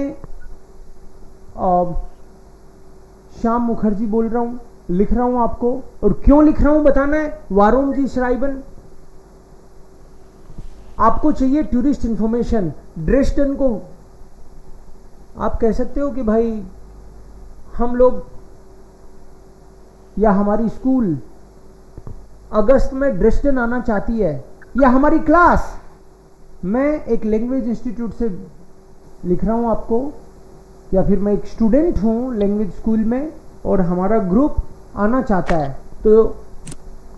श्याम मुखर्जी बोल रहा हूँ, लिख रहा हूँ आपको, और क्यों लिख रहा हूँ बताना है, वारुण जी श्राइबन। आपको चाहिए टूरिस्ट इंफॉर्मेशन। ड्रेसडन को आप कह सकते हो कि भाई हम लोग या हमारी स्कूल अगस्त में ड्रेसडन आना चाहती है, या हमारी क्लास, मैं एक लैंग्वेज इंस्टीट्यूट से लिख रहा हूँ आपको, या फिर मैं एक स्टूडेंट हूँ लैंग्वेज स्कूल में और हमारा ग्रुप आना चाहता है, तो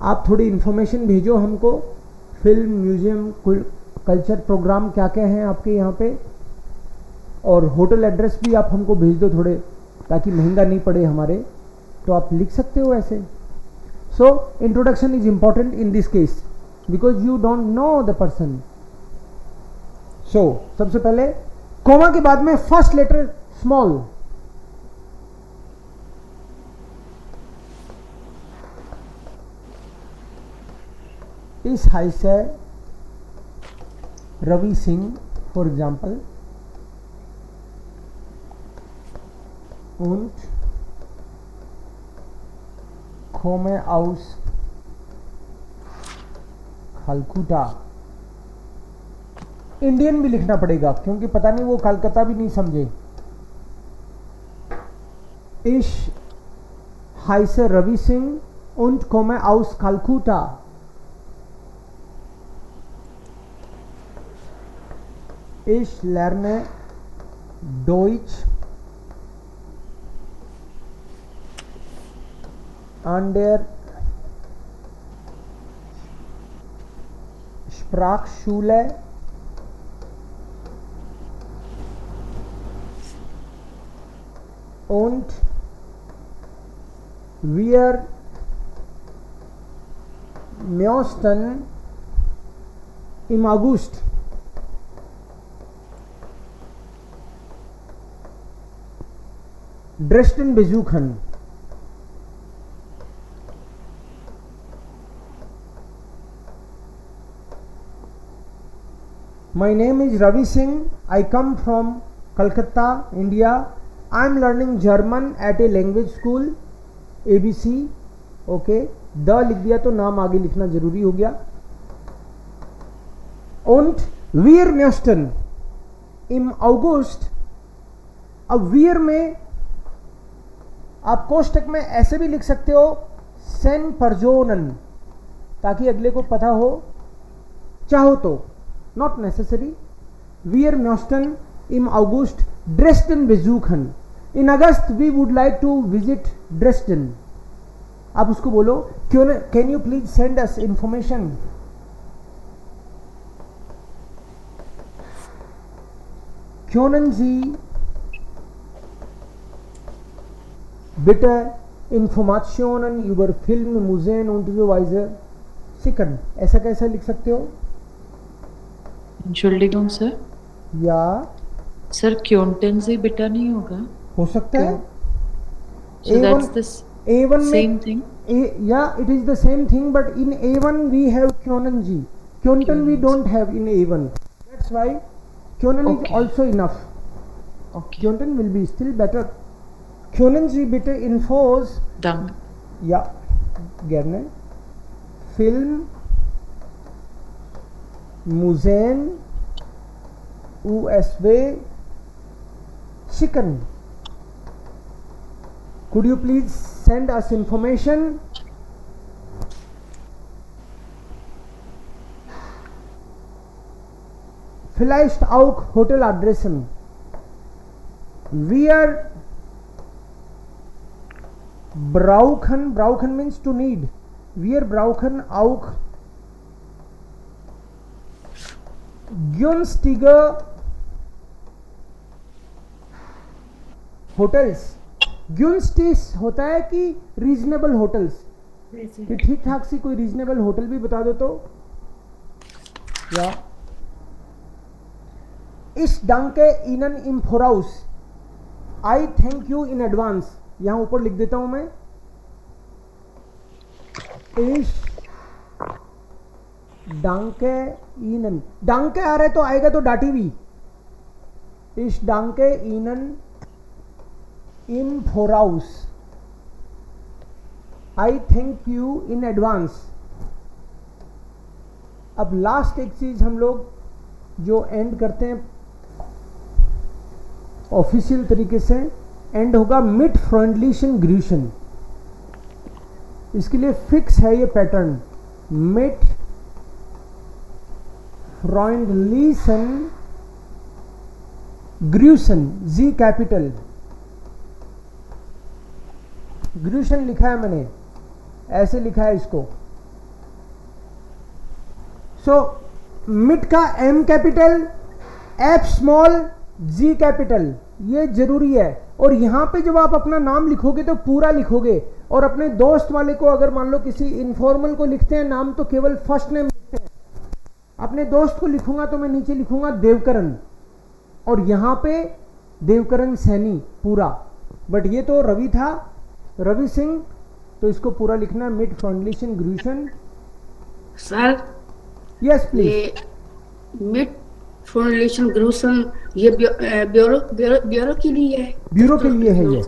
आप थोड़ी इन्फॉर्मेशन भेजो हमको, फिल्म, म्यूजियम, कल्चर प्रोग्राम क्या क्या हैं आपके यहाँ पे, और होटल एड्रेस भी आप हमको भेज दो थोड़े, ताकि महंगा नहीं पड़े हमारे, तो आप लिख सकते हो ऐसे। So introduction is important in this case because you don't know the person. So सबसे पहले कॉमा के बाद में फर्स्ट लेटर स्मॉल, इस हाई से Ravi Singh for example, und komme aus Calcutta. Indian भी लिखना पड़ेगा क्योंकि पता नहीं वो कलकत्ता भी नहीं समझे। Ich heiße Ravi Singh und komme aus Kalkutta। Ich lerne Deutsch an der Sprachschule und wir möchten im August Dresden besuchen। My name is Ravi Singh. I come from Calcutta, India. I am learning German at a language school, ABC. Okay, the लिख दिया तो नाम आगे लिखना जरूरी हो गया। Und wir möchten im August। अब wir में आप कोष्टक में ऐसे भी लिख सकते हो सेन परजोनन, ताकि अगले को पता हो, चाहो तो, not necessary. Wir möchten im August Dresden besuchen. In August we would like to visit Dresden. आप उसको बोलो, can you please send us information? Können Sie bitte Informationen über Film, Museen und so weiter schicken? ऐसा कैसा लिख सकते हो? Entschuldigung sir. या sir क्योंटन से बिटा नहीं होगा? हो सकता है. So that's the A1 same thing. Yeah, it is the same thing, but in A1 we have Kyonanji. Kyontan we don't have in A1. That's why Kyonan is also enough. Okay. Kyontan will be still better. Kyonanji bitte Infos. Dank. Ja, gerne. Film, Museen, USB, Chicken. Could you please send us information? Vielleicht auch Hoteladressen. Wir brauchen means to need. Wir brauchen auch günstige hotels. günstig होता है कि reasonable hotels, कि ठीक ठाक सी कोई reasonable hotel भी बता दो तो. या Ich danke Ihnen im Voraus. I thank you in advance. यहां ऊपर लिख देता हूं मैं. Ich danke Ihnen. danke आ रहा है तो आएगा तो डाटी भी. Ich danke Ihnen im Voraus. I thank you in advance. अब लास्ट एक चीज हम लोग जो एंड करते हैं ऑफिशियल तरीके से, एंड होगा मिट फ्रेंडलीशन ग्रूशन. इसके लिए फिक्स है ये पैटर्न, मिट फ्रेंडलीशन ग्रूशन. जी कैपिटल ग्रूशन लिखा है मैंने, ऐसे लिखा है इसको. सो मिट का M capital, F small, G capital, ये जरूरी है. और यहां पे जब आप अपना नाम लिखोगे तो पूरा लिखोगे, और अपने दोस्त वाले को अगर मान लो किसी इनफॉर्मल को लिखते हैं नाम तो केवल फर्स्ट नेम लिखते हैं. अपने दोस्त को लिखूंगा तो मैं नीचे लिखूंगा देवकरण, और यहां पे देवकरण सैनी पूरा. बट ये तो रवि था, रवि सिंह, तो इसको पूरा लिखना है मिट फ्रेंडलीशन ग्रूशन. Sir yes please. ये मिट फ्रेंडलीशन ग्रूशन ये ब्यूरो के लिए है. ब्यूरो के लिए है ये.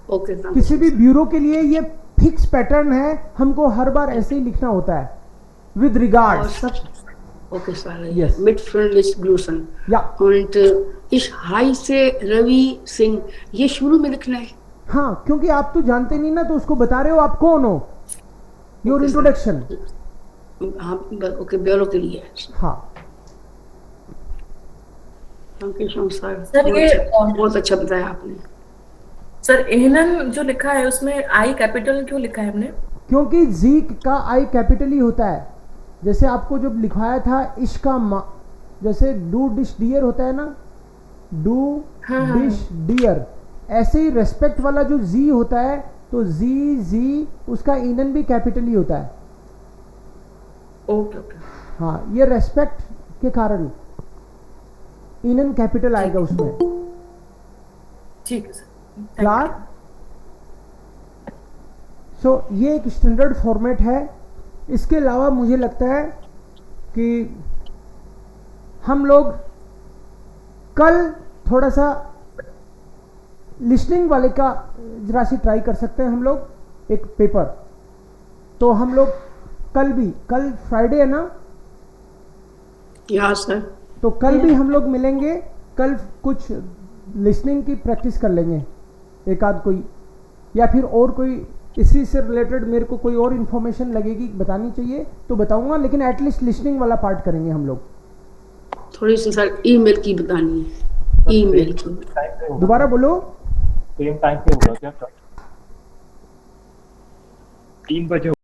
ओके. किसी भी ब्यूरो के लिए ये फिक्स पैटर्न है, हमको हर बार ऐसे ही लिखना होता है with regards. Okay sir. Yes. मिट फ्रेंडलीशन ग्रूशन. या. और इस हाई से रवि सिंह ये शुरू में लिखना है. हाँ, क्योंकि आप तो जानते नहीं ना, तो उसको बता रहे हो आप कौन हो, योर इंट्रोडक्शन. हाँ ओके, ब्यूरो के लिए. हाँ. Thank you so much sir. Sir ये बहुत अच्छा बताया आपने. सर एहनन जो लिखा है उसमें आई कैपिटल क्यों लिखा है हमने? क्योंकि जी का आई कैपिटल ही होता है. जैसे आपको जब लिखवाया था इश का जैसे डू डिश डियर होता है ना, डू डिश डियर, ऐसे ही रेस्पेक्ट वाला जो जी होता है तो जी उसका इनन भी कैपिटल ही होता है. Okay okay. हाँ, ये रेस्पेक्ट के कारण इनन कैपिटल आएगा उसमें. ठीक है सर. क्लियर. सो ये एक स्टैंडर्ड फॉर्मेट है. इसके अलावा मुझे लगता है कि हम लोग कल थोड़ा सा लिसनिंग वाले का जरा सी ट्राई कर सकते हैं हम लोग, एक पेपर. तो हम लोग कल फ्राइडे है ना? Yes sir. तो कल भी हम लोग मिलेंगे. कल कुछ लिसनिंग की प्रैक्टिस कर लेंगे, एक आध कोई, या फिर और कोई इसी से रिलेटेड मेरे को कोई और इन्फॉर्मेशन लगेगी बतानी चाहिए तो बताऊंगा, लेकिन एटलीस्ट लिसनिंग वाला पार्ट करेंगे हम लोग। थोड़ी सी सर ईमेल की बतानी है, ईमेल की। दोबारा बोलो। सेम टाइम पे होगा क्या सर? 3 बजे